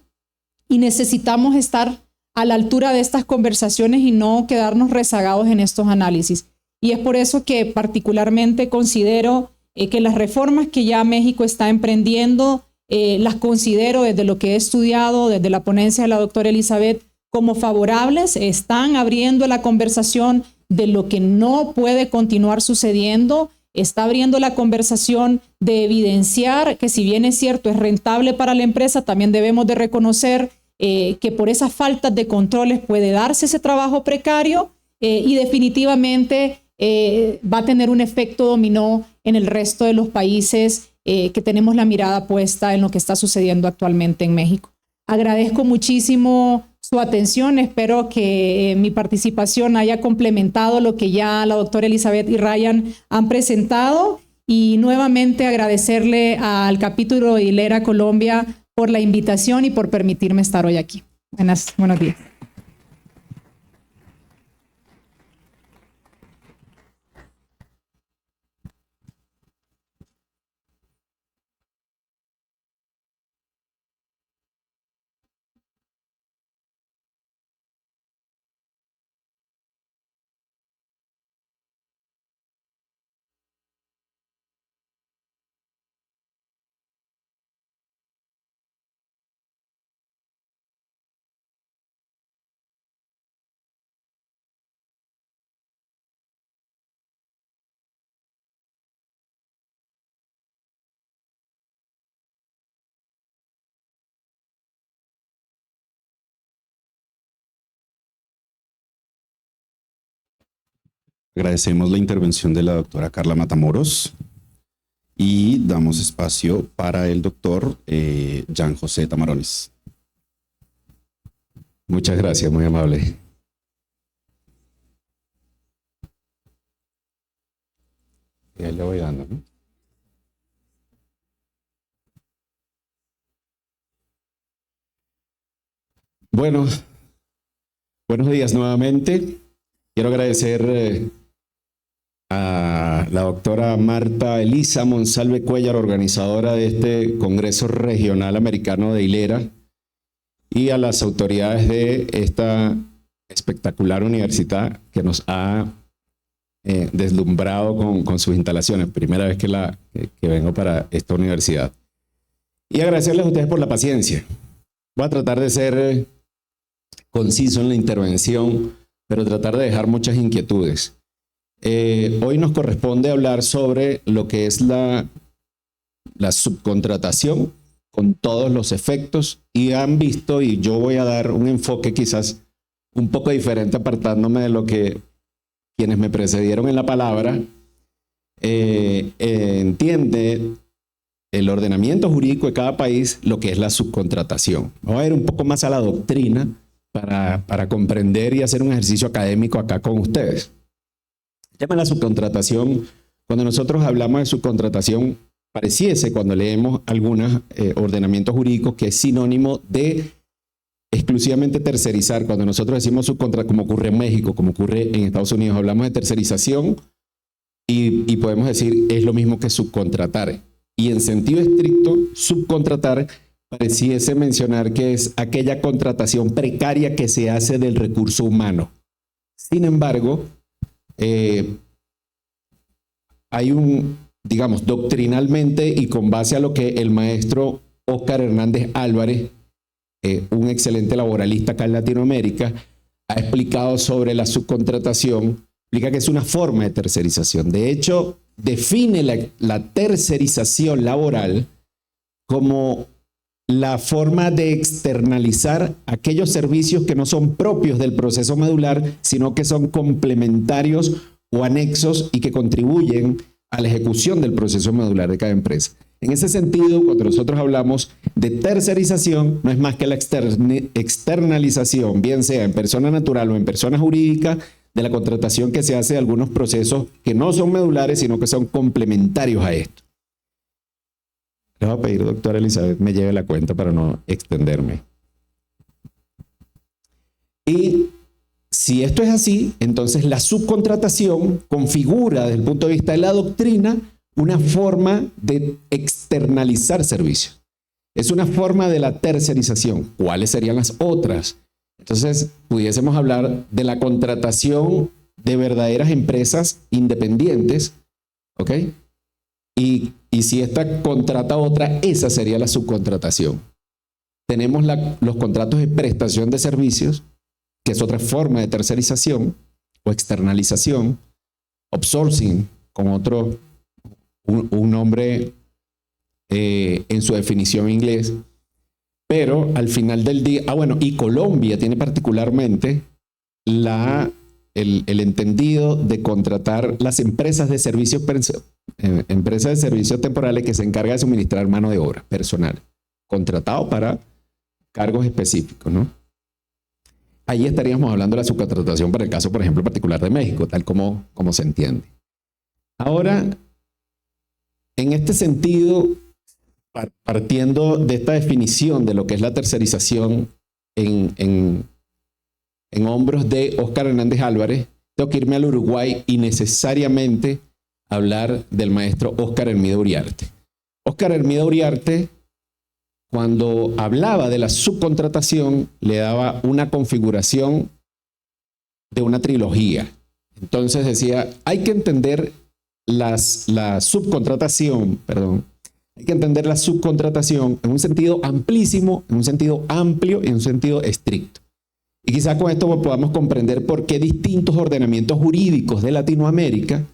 y necesitamos estar a la altura de estas conversaciones y no quedarnos rezagados en estos análisis. Y es por eso que particularmente considero que las reformas que ya México está emprendiendo, las considero desde lo que he estudiado, desde la ponencia de la doctora Elizabeth, como favorables, están abriendo la conversación de lo que no puede continuar sucediendo, está abriendo la conversación de evidenciar que si bien es cierto, es rentable para la empresa, también debemos de reconocer que por esas faltas de controles puede darse ese trabajo precario y definitivamente va a tener un efecto dominó en el resto de los países que tenemos la mirada puesta en lo que está sucediendo actualmente en México. Agradezco muchísimo su atención, espero que mi participación haya complementado lo que ya la doctora Elizabeth y Ryan han presentado y nuevamente agradecerle al capítulo de Hilera Colombia por la invitación y por permitirme estar hoy aquí. Buenos días. Agradecemos la intervención de la doctora Carla Matamoros y damos espacio para el doctor Jan José Tamarones. Muchas gracias, muy amable. Y ahí le voy dando, ¿no? Bueno, buenos días nuevamente. Quiero agradecer a la doctora Marta Elisa Monsalve Cuellar, organizadora de este Congreso Regional Americano de Hilera, y a las autoridades de esta espectacular universidad que nos ha deslumbrado con sus instalaciones. Primera vez que vengo para esta universidad. Y agradecerles a ustedes por la paciencia. Voy a tratar de ser conciso en la intervención, pero tratar de dejar muchas inquietudes. Hoy nos corresponde hablar sobre lo que es la subcontratación con todos los efectos, y han visto, y yo voy a dar un enfoque quizás un poco diferente apartándome de lo que quienes me precedieron en la palabra entiende el ordenamiento jurídico de cada país lo que es la subcontratación. Vamos a ir un poco más a la doctrina para comprender y hacer un ejercicio académico acá con ustedes. El tema de la subcontratación, cuando nosotros hablamos de subcontratación, pareciese cuando leemos algunos ordenamientos jurídicos que es sinónimo de exclusivamente tercerizar. Cuando nosotros decimos subcontratación, como ocurre en México, como ocurre en Estados Unidos, hablamos de tercerización y podemos decir es lo mismo que subcontratar. Y en sentido estricto, subcontratar pareciese mencionar que es aquella contratación precaria que se hace del recurso humano. Sin embargo, hay digamos, doctrinalmente y con base a lo que el maestro Óscar Hernández Álvarez, un excelente laboralista acá en Latinoamérica, ha explicado sobre la subcontratación, explica que es una forma de tercerización. De hecho, define la tercerización laboral como la forma de externalizar aquellos servicios que no son propios del proceso medular, sino que son complementarios o anexos y que contribuyen a la ejecución del proceso medular de cada empresa. En ese sentido, cuando nosotros hablamos de tercerización, no es más que la externalización, bien sea en persona natural o en persona jurídica, de la contratación que se hace de algunos procesos que no son medulares, sino que son complementarios a esto. Le voy a pedir, doctora Elizabeth, me lleve la cuenta para no extenderme. Y si esto es así, entonces la subcontratación configura desde el punto de vista de la doctrina una forma de externalizar servicios. Es una forma de la tercerización. ¿Cuáles serían las otras? Entonces, pudiésemos hablar de la contratación de verdaderas empresas independientes, ¿ok? Y si esta contrata a otra, esa sería la subcontratación. Tenemos los contratos de prestación de servicios, que es otra forma de tercerización o externalización, outsourcing, con otro, un nombre en su definición en inglés. Pero al final del día, y Colombia tiene particularmente el entendido de contratar las empresas de servicios temporales que se encargan de suministrar mano de obra personal, contratado para cargos específicos, ¿no? Ahí estaríamos hablando de la subcontratación para el caso, por ejemplo, particular de México, tal como se entiende. Ahora, en este sentido, partiendo de esta definición de lo que es la tercerización en hombros de Óscar Hernández Álvarez, tengo que irme al Uruguay y necesariamente hablar del maestro Óscar Hermida Uriarte. Óscar Hermida Uriarte, cuando hablaba de la subcontratación, le daba una configuración de una trilogía. Entonces decía, hay que entender la subcontratación en un sentido amplísimo, en un sentido amplio y en un sentido estricto. Y quizá con esto podamos comprender por qué distintos ordenamientos jurídicos de Latinoamérica,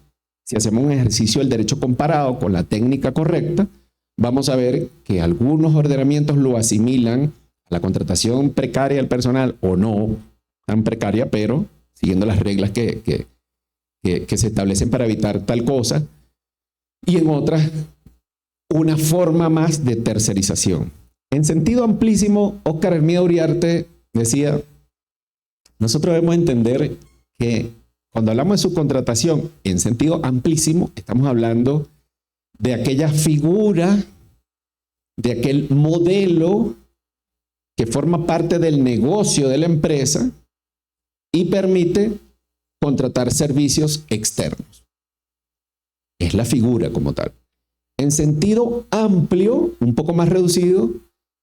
si hacemos un ejercicio del derecho comparado con la técnica correcta, vamos a ver que algunos ordenamientos lo asimilan a la contratación precaria del personal o no tan precaria, pero siguiendo las reglas que se establecen para evitar tal cosa, y en otras una forma más de tercerización. En sentido amplísimo, Óscar Hermida Uriarte decía, nosotros debemos entender que cuando hablamos de subcontratación en sentido amplísimo, estamos hablando de aquella figura, de aquel modelo que forma parte del negocio de la empresa y permite contratar servicios externos. Es la figura como tal. En sentido amplio, un poco más reducido,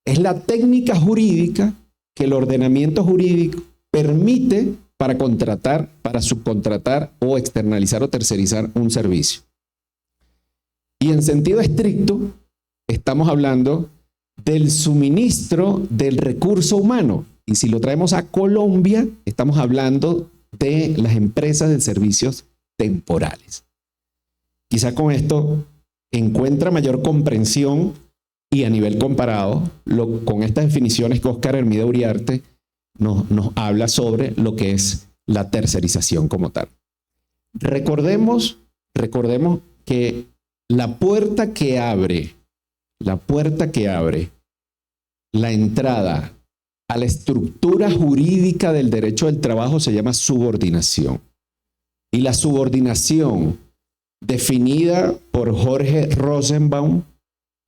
es la técnica jurídica que el ordenamiento jurídico permite para contratar, para subcontratar o externalizar o tercerizar un servicio. Y en sentido estricto, estamos hablando del suministro del recurso humano. Y si lo traemos a Colombia, estamos hablando de las empresas de servicios temporales. Quizá con esto encuentra mayor comprensión y a nivel comparado, con estas definiciones que Óscar Hermida Uriarte nos habla sobre lo que es la tercerización como tal. Recordemos que la puerta que abre la entrada a la estructura jurídica del derecho del trabajo se llama subordinación. Y la subordinación, definida por Jorge Rosenbaum,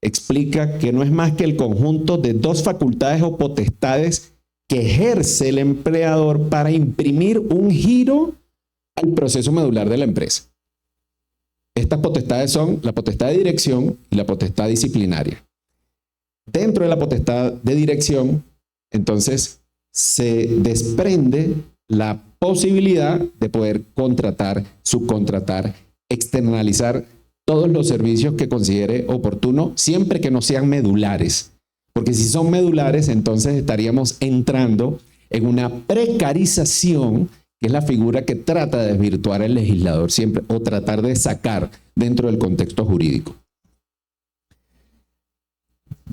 explica que no es más que el conjunto de dos facultades o potestades que ejerce el empleador para imprimir un giro al proceso medular de la empresa. Estas potestades son la potestad de dirección y la potestad disciplinaria. Dentro de la potestad de dirección, entonces, se desprende la posibilidad de poder contratar, subcontratar, externalizar todos los servicios que considere oportuno, siempre que no sean medulares. Porque si son medulares, entonces estaríamos entrando en una precarización que es la figura que trata de desvirtuar el legislador siempre o tratar de sacar dentro del contexto jurídico.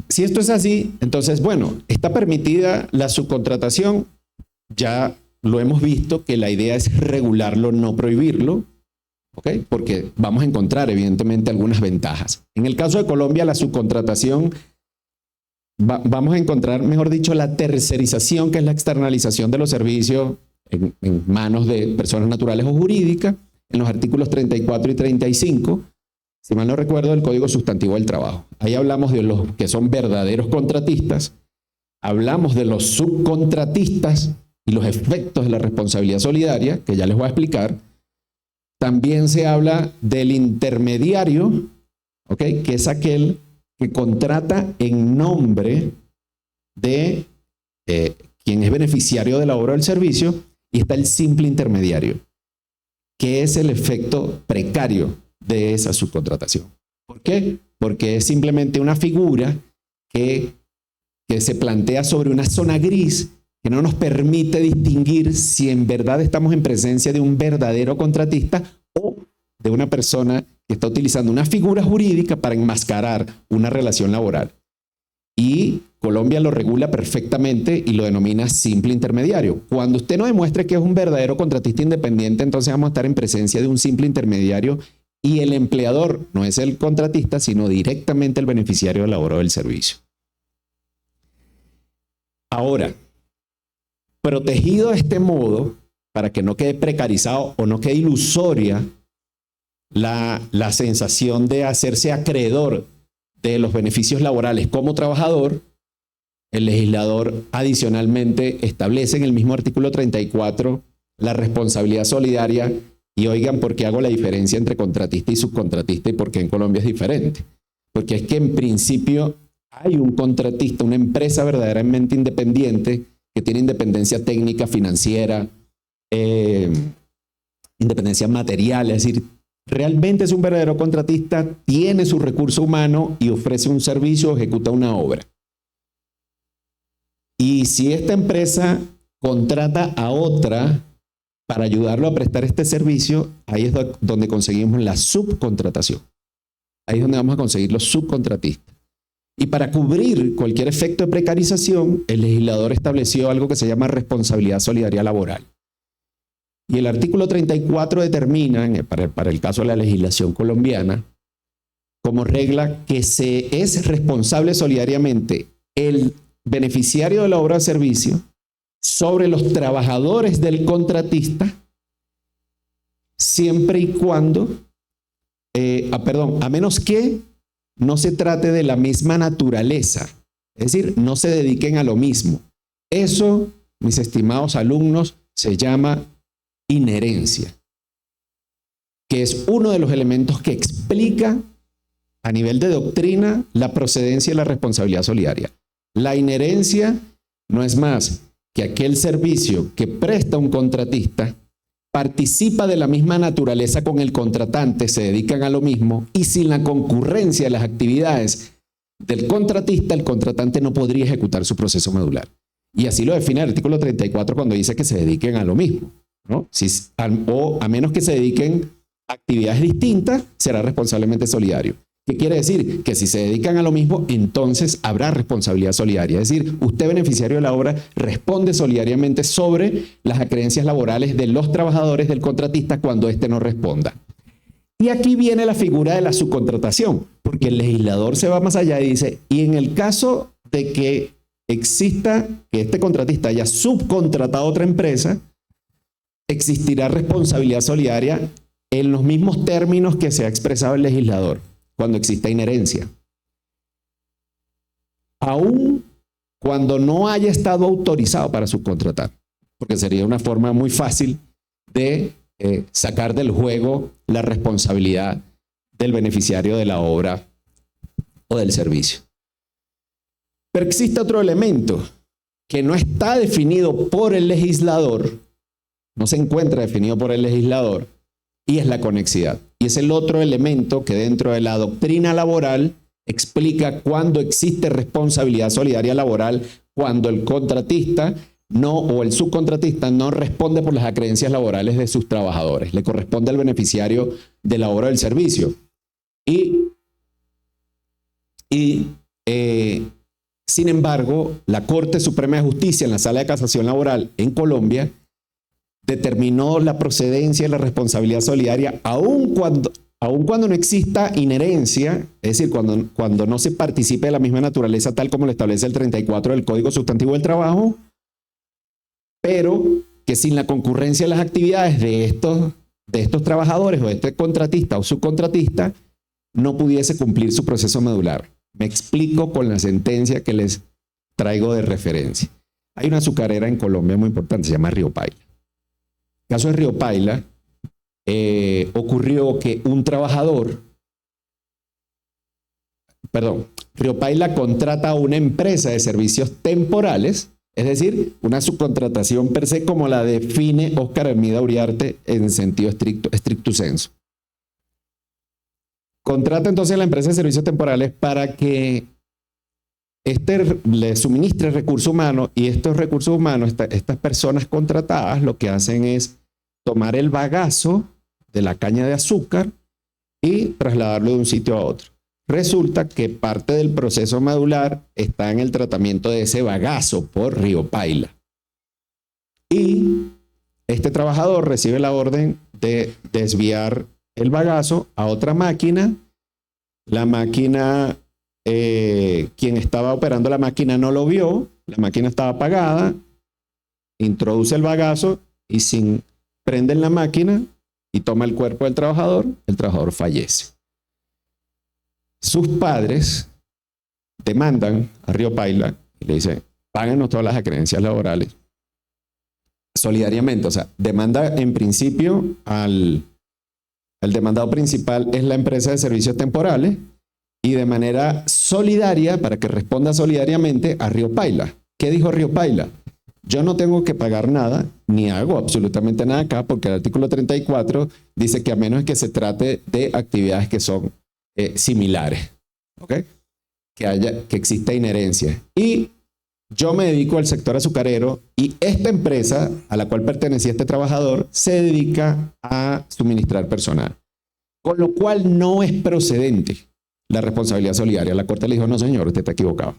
Si esto es así, entonces, bueno, está permitida la subcontratación, ya lo hemos visto que la idea es regularlo, no prohibirlo, ¿ok? Porque vamos a encontrar evidentemente algunas ventajas. En el caso de Colombia, la subcontratación, vamos a encontrar, mejor dicho, la tercerización, que es la externalización de los servicios en manos de personas naturales o jurídicas, en los artículos 34 y 35, si mal no recuerdo, del Código Sustantivo del Trabajo. Ahí hablamos de los que son verdaderos contratistas, hablamos de los subcontratistas y los efectos de la responsabilidad solidaria, que ya les voy a explicar. También se habla del intermediario, ¿ok? Que es aquel que contrata en nombre de quien es beneficiario de la obra o del servicio, y está el simple intermediario, que es el efecto precario de esa subcontratación. ¿Por qué? Porque es simplemente una figura que se plantea sobre una zona gris que no nos permite distinguir si en verdad estamos en presencia de un verdadero contratista o de una persona que está utilizando una figura jurídica para enmascarar una relación laboral. Y Colombia lo regula perfectamente y lo denomina simple intermediario. Cuando usted no demuestre que es un verdadero contratista independiente, entonces vamos a estar en presencia de un simple intermediario y el empleador no es el contratista, sino directamente el beneficiario de la obra o del servicio. Ahora, protegido de este modo, para que no quede precarizado o no quede ilusoria la sensación de hacerse acreedor de los beneficios laborales como trabajador, el legislador adicionalmente establece en el mismo artículo 34 la responsabilidad solidaria. Y oigan, ¿por qué hago la diferencia entre contratista y subcontratista y por qué en Colombia es diferente? Porque es que en principio hay un contratista, una empresa verdaderamente independiente que tiene independencia técnica, financiera, independencia material, es decir, realmente es un verdadero contratista, tiene su recurso humano y ofrece un servicio o ejecuta una obra. Y si esta empresa contrata a otra para ayudarlo a prestar este servicio, ahí es donde conseguimos la subcontratación. Ahí es donde vamos a conseguir los subcontratistas. Y para cubrir cualquier efecto de precarización, el legislador estableció algo que se llama responsabilidad solidaria laboral. Y el artículo 34 determina, para el caso de la legislación colombiana, como regla que se es responsable solidariamente el beneficiario de la obra o servicio sobre los trabajadores del contratista, siempre y cuando, a menos que no se trate de la misma naturaleza, es decir, no se dediquen a lo mismo. Eso, mis estimados alumnos, se llama inherencia, que es uno de los elementos que explica a nivel de doctrina la procedencia y la responsabilidad solidaria. La inherencia no es más que aquel servicio que presta un contratista participa de la misma naturaleza con el contratante, se dedican a lo mismo, y sin la concurrencia de las actividades del contratista, el contratante no podría ejecutar su proceso medular. Y así lo define el artículo 34 cuando dice que se dediquen a lo mismo, ¿no? O a menos que se dediquen a actividades distintas, será responsablemente solidario. ¿Qué quiere decir? Que si se dedican a lo mismo, entonces habrá responsabilidad solidaria. Es decir, usted, beneficiario de la obra, responde solidariamente sobre las acreencias laborales de los trabajadores del contratista cuando éste no responda. Y aquí viene la figura de la subcontratación, porque el legislador se va más allá y dice, y en el caso de que exista, que este contratista haya subcontratado a otra empresa, existirá responsabilidad solidaria en los mismos términos que se ha expresado el legislador, cuando exista inherencia. Aún cuando no haya estado autorizado para subcontratar, porque sería una forma muy fácil de sacar del juego la responsabilidad del beneficiario de la obra o del servicio. Pero existe otro elemento que no está definido por el legislador, no se encuentra definido por el legislador, y es la conexidad. Y es el otro elemento que dentro de la doctrina laboral explica cuándo existe responsabilidad solidaria laboral, cuando el contratista no, o el subcontratista no responde por las acreencias laborales de sus trabajadores. Le corresponde al beneficiario de la obra o del servicio. Sin embargo, la Corte Suprema de Justicia en la Sala de Casación Laboral en Colombia determinó la procedencia y la responsabilidad solidaria aun cuando no exista inherencia, es decir, cuando no se participe de la misma naturaleza tal como lo establece el 34 del Código Sustantivo del Trabajo, pero que sin la concurrencia de las actividades de estos trabajadores o de este contratista o subcontratista no pudiese cumplir su proceso medular. Me explico con la sentencia que les traigo de referencia. Hay una azucarera en Colombia muy importante, se llama Río Paila. En el caso de Río Paila, ocurrió que un trabajador, Río Paila contrata a una empresa de servicios temporales, es decir, una subcontratación per se como la define Óscar Hermida Uriarte en sentido estricto sensu. Contrata entonces a la empresa de servicios temporales para que le suministre recursos humanos, y estos recursos humanos, estas personas contratadas, lo que hacen es tomar el bagazo de la caña de azúcar y trasladarlo de un sitio a otro. Resulta que parte del proceso medular está en el tratamiento de ese bagazo por Río Paila. Y este trabajador recibe la orden de desviar el bagazo a otra máquina. La máquina, quien estaba operando la máquina no lo vio, la máquina estaba apagada, introduce el bagazo y sin prende en la máquina y toma el cuerpo del trabajador, el trabajador fallece. Sus padres demandan a Río Paila y le dicen, páganos todas las acreencias laborales solidariamente. O sea, demanda en principio el demandado principal es la empresa de servicios temporales y de manera solidaria, para que responda solidariamente, a Río Paila. ¿Qué dijo Río Paila? Yo no tengo que pagar nada, ni hago absolutamente nada acá, porque el artículo 34 dice que a menos que se trate de actividades que son similares, ¿ok? Que exista inherencia. Y yo me dedico al sector azucarero y esta empresa a la cual pertenecía este trabajador se dedica a suministrar personal. Con lo cual no es procedente la responsabilidad solidaria. La Corte le dijo, no señor, usted está equivocado.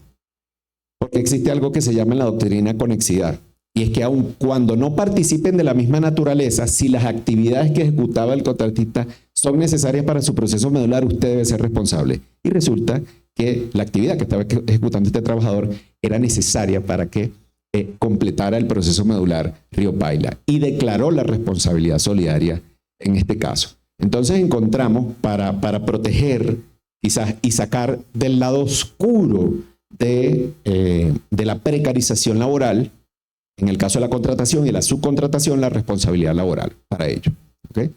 Porque existe algo que se llama en la doctrina conexidad. Y es que aun cuando no participen de la misma naturaleza, si las actividades que ejecutaba el contratista son necesarias para su proceso medular, usted debe ser responsable. Y resulta que la actividad que estaba ejecutando este trabajador era necesaria para que completara el proceso medular Río Paila y declaró la responsabilidad solidaria en este caso. Entonces encontramos para proteger quizás y sacar del lado oscuro de la precarización laboral, en el caso de la contratación y la subcontratación, la responsabilidad laboral para ello. ¿Okay?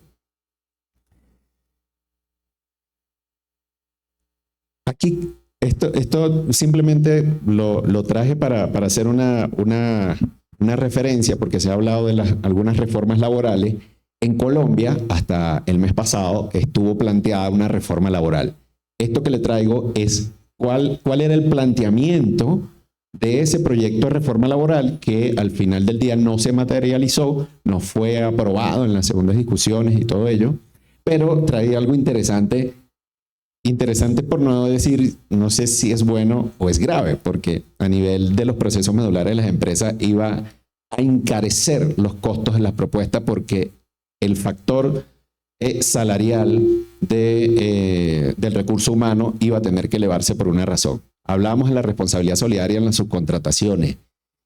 Aquí, esto simplemente lo traje para hacer una referencia, porque se ha hablado de algunas reformas laborales. En Colombia, hasta el mes pasado, estuvo planteada una reforma laboral. Esto que le traigo es cuál era el planteamiento de ese proyecto de reforma laboral que al final del día no se materializó, no fue aprobado en las segundas discusiones y todo ello, pero traía algo interesante por no decir, no sé si es bueno o es grave, porque a nivel de los procesos medulares de las empresas iba a encarecer los costos de las propuestas, porque el factor salarial del recurso humano iba a tener que elevarse por una razón. Hablábamos de la responsabilidad solidaria en las subcontrataciones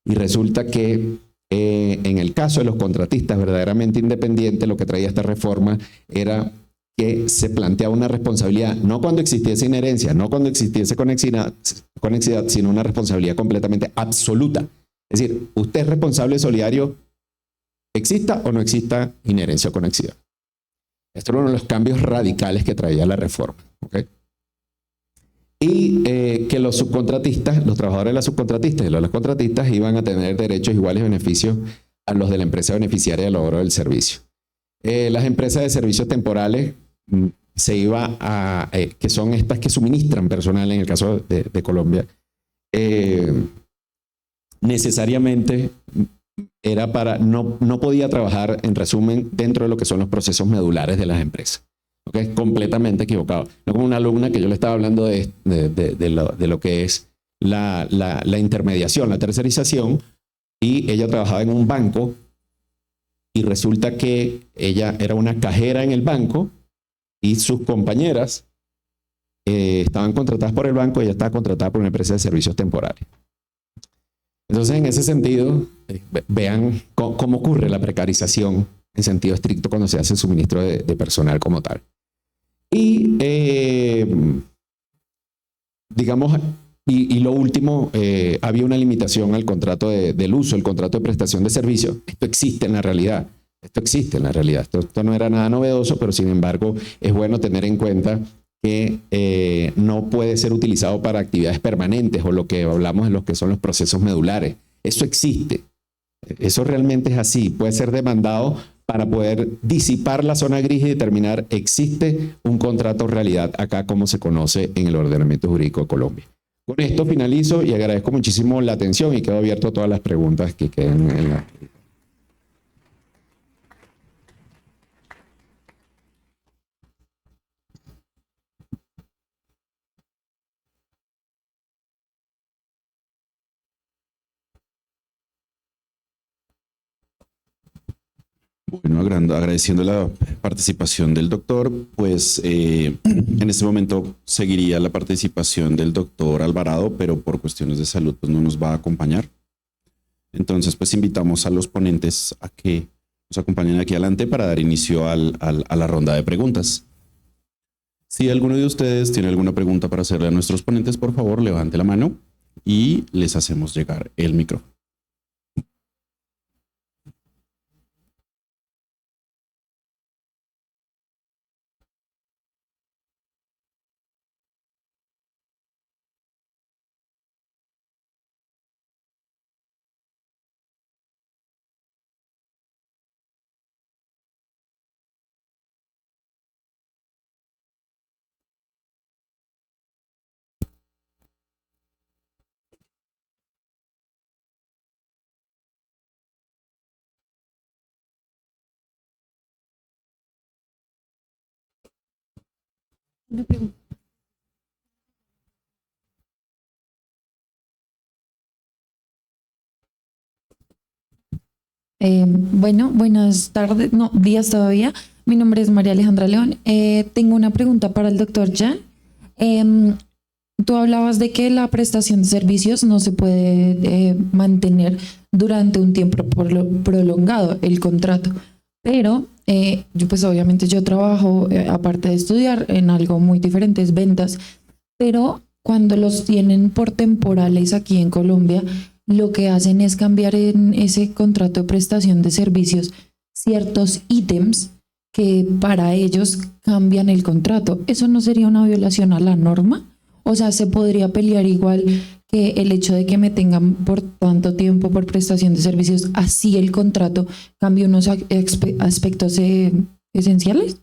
y resulta que en el caso de los contratistas verdaderamente independientes, lo que traía esta reforma era que se planteaba una responsabilidad, no cuando existiese inherencia, no cuando existiese conexidad, sino una responsabilidad completamente absoluta. Es decir, usted es responsable solidario, exista o no exista inherencia o conexidad. Esto era uno de los cambios radicales que traía la reforma. ¿Okay? Y que los subcontratistas, los trabajadores de las subcontratistas y los contratistas iban a tener derechos iguales y beneficios a los de la empresa beneficiaria de la obra del servicio. Las empresas de servicios temporales se iba a, que son estas que suministran personal en el caso de Colombia, necesariamente era para, no podía trabajar, en resumen, dentro de lo que son los procesos medulares de las empresas. ¿Okay? Completamente equivocado. No como una alumna que yo le estaba hablando de lo que es la intermediación, la tercerización, y ella trabajaba en un banco y resulta que ella era una cajera en el banco y sus compañeras estaban contratadas por el banco y ella estaba contratada por una empresa de servicios temporales. Entonces, en ese sentido, vean cómo ocurre la precarización en sentido estricto cuando se hace el suministro de personal como tal. Y, digamos, y lo último, había una limitación al contrato del uso, el contrato de prestación de servicios. Esto existe en la realidad. Esto no era nada novedoso, pero sin embargo es bueno tener en cuenta que no puede ser utilizado para actividades permanentes o lo que hablamos de los que son los procesos medulares. Eso existe. Eso realmente es así. Puede ser demandado para poder disipar la zona gris y determinar existe un contrato realidad acá como se conoce en el ordenamiento jurídico de Colombia. Con esto finalizo y agradezco muchísimo la atención y quedo abierto a todas las preguntas que queden en la... Bueno, agradeciendo la participación del doctor, pues en este momento seguiría la participación del doctor Alvarado, pero por cuestiones de salud pues no nos va a acompañar. Entonces, pues invitamos a los ponentes a que nos acompañen aquí adelante para dar inicio a la ronda de preguntas. Si alguno de ustedes tiene alguna pregunta para hacerle a nuestros ponentes, por favor, levante la mano y les hacemos llegar el micrófono. Una pregunta. Bueno, buenas tardes, no, días todavía. Mi nombre es María Alejandra León. Tengo una pregunta para el doctor Jan. Em, Tú hablabas de que la prestación de servicios no se puede mantener durante un tiempo prolongado, el contrato, pero yo pues obviamente yo trabajo, aparte de estudiar, en algo muy diferente, es ventas, pero cuando los tienen por temporales aquí en Colombia, lo que hacen es cambiar en ese contrato de prestación de servicios ciertos ítems que para ellos cambian el contrato. ¿Eso no sería una violación a la norma? O sea, se podría pelear igual que el hecho de que me tengan por tanto tiempo por prestación de servicios, así el contrato cambie unos aspectos esenciales.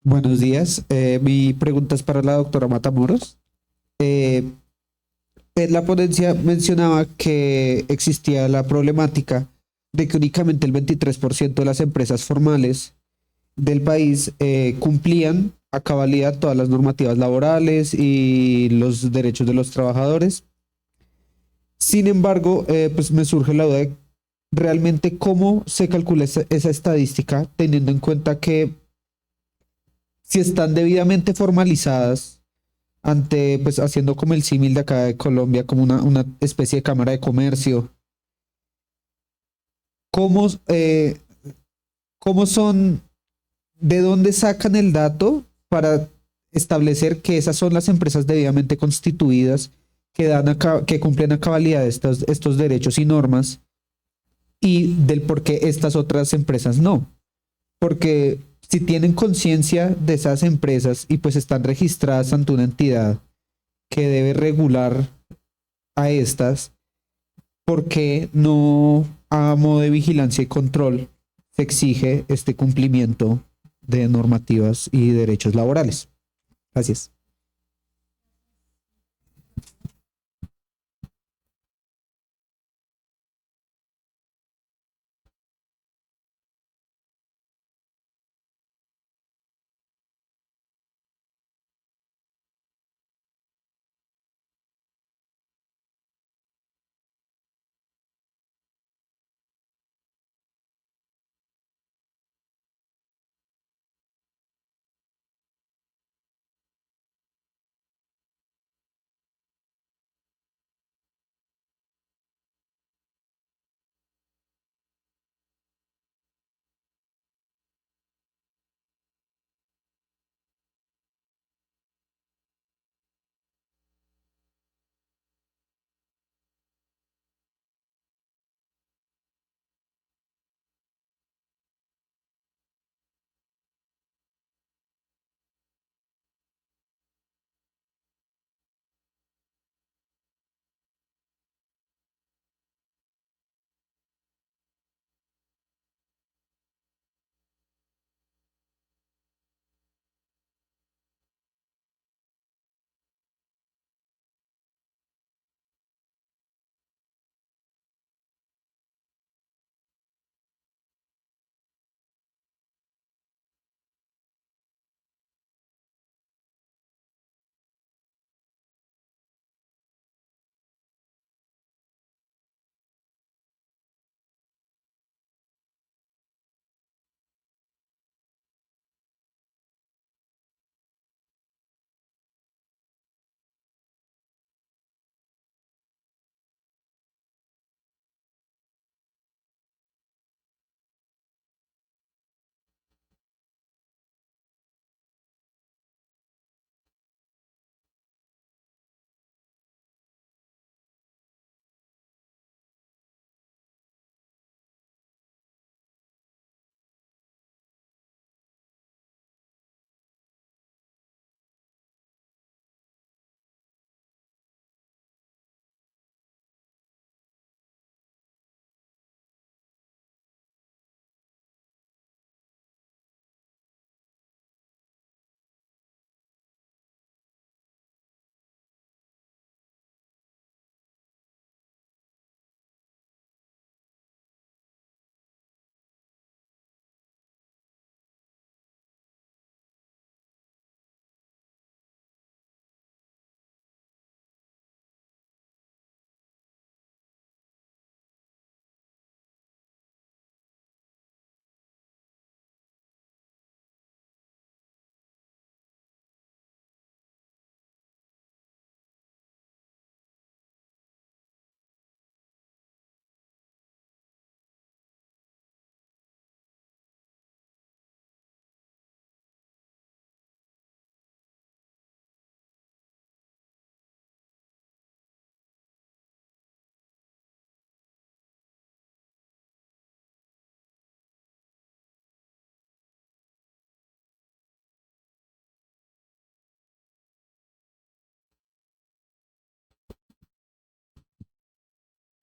Buenos días. Mi pregunta es para la doctora Matamoros. En la ponencia mencionaba que existía la problemática de que únicamente el 23% de las empresas formales del país cumplían a cabalidad todas las normativas laborales y los derechos de los trabajadores. Sin embargo, pues me surge la duda de realmente cómo se calcula esa estadística, teniendo en cuenta que si están debidamente formalizadas ante, pues haciendo como el símil de acá de Colombia, como una especie de cámara de comercio, ¿cómo, cómo son, de dónde sacan el dato para establecer que esas son las empresas debidamente constituidas que que cumplen a cabalidad estos derechos y normas, y del por qué estas otras empresas no? Porque si tienen conciencia de esas empresas y pues están registradas ante una entidad que debe regular a estas, ¿por qué no a modo de vigilancia y control se exige este cumplimiento de normativas y derechos laborales? Gracias.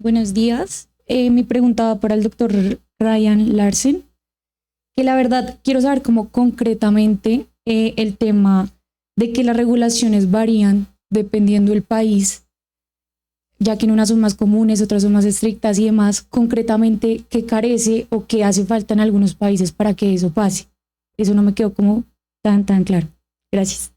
Buenos días. Mi pregunta va para el doctor Ryan Larsen, que la verdad quiero saber cómo concretamente el tema de que las regulaciones varían dependiendo del país, ya que en unas son más comunes, otras son más estrictas y demás. Concretamente, ¿qué carece o qué hace falta en algunos países para que eso pase? Eso no me quedó como tan claro. Gracias.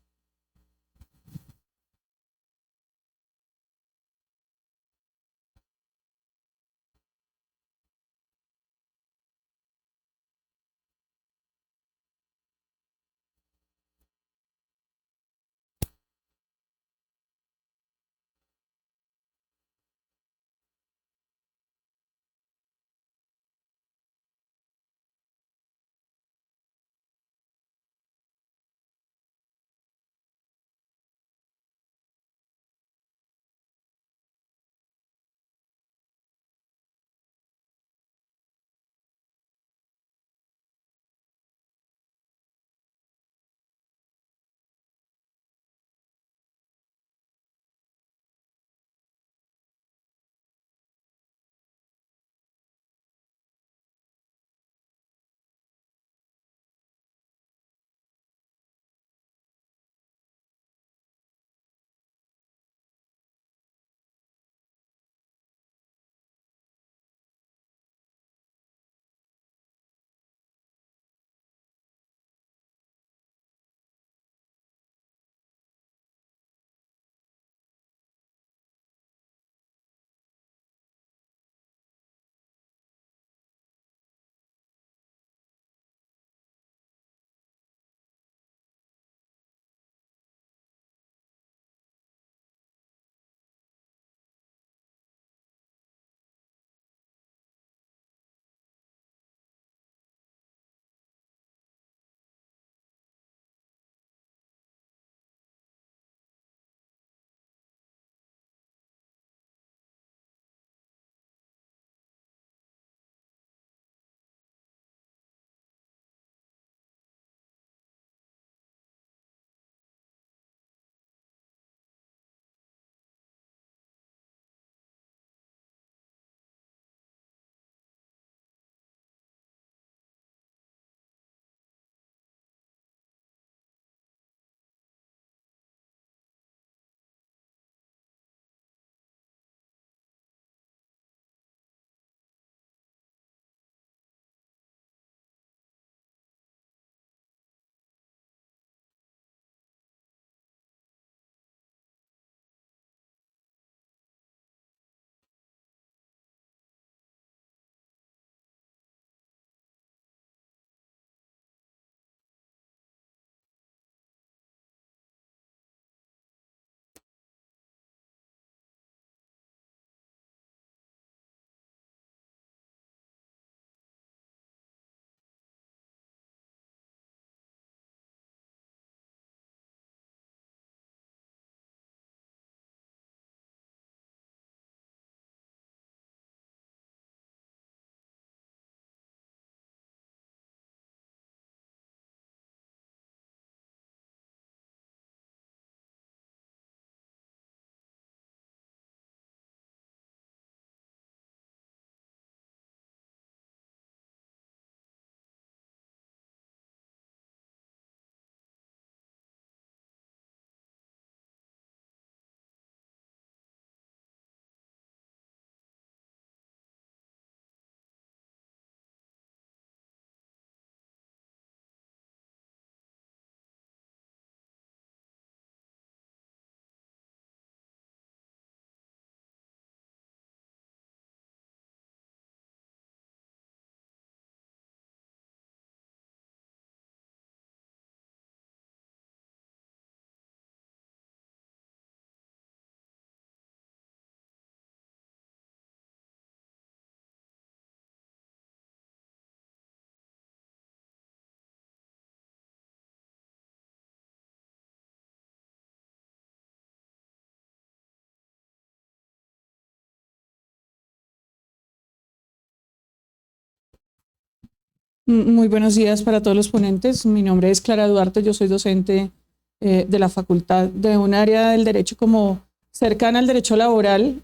Muy buenos días para todos los ponentes. Mi nombre es Clara Duarte, yo soy docente de la facultad de un área del derecho como cercana al derecho laboral,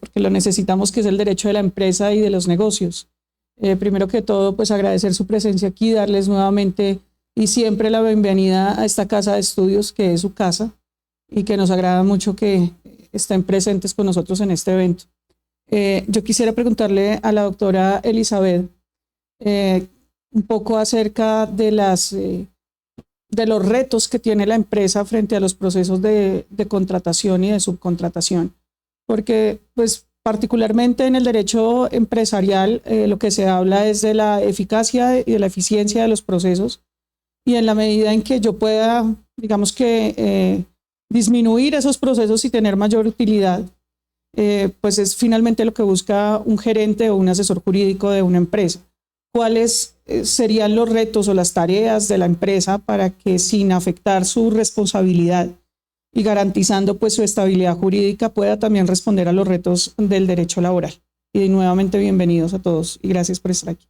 porque lo necesitamos, que es el derecho de la empresa y de los negocios. Primero que todo, pues agradecer su presencia aquí, darles nuevamente y siempre la bienvenida a esta casa de estudios que es su casa y que nos agrada mucho que estén presentes con nosotros en este evento. Yo quisiera preguntarle a la doctora Elizabeth un poco acerca de los retos que tiene la empresa frente a los procesos de contratación y de subcontratación, porque pues particularmente en el derecho empresarial lo que se habla es de la eficacia y de la eficiencia de los procesos, y en la medida en que yo pueda, digamos que disminuir esos procesos y tener mayor utilidad, pues es finalmente lo que busca un gerente o un asesor jurídico de una empresa. ¿Cuáles serían los retos o las tareas de la empresa para que, sin afectar su responsabilidad y garantizando pues su estabilidad jurídica, pueda también responder a los retos del derecho laboral? Y nuevamente bienvenidos a todos y gracias por estar aquí.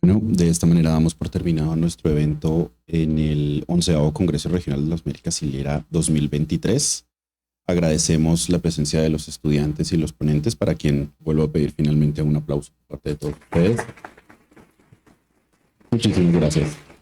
Bueno, de esta manera damos por terminado nuestro evento en el 11º Congreso Regional de las Américas Hilera 2023. Agradecemos la presencia de los estudiantes y los ponentes, para quien vuelvo a pedir finalmente un aplauso por parte de todos ustedes. Muchísimas gracias.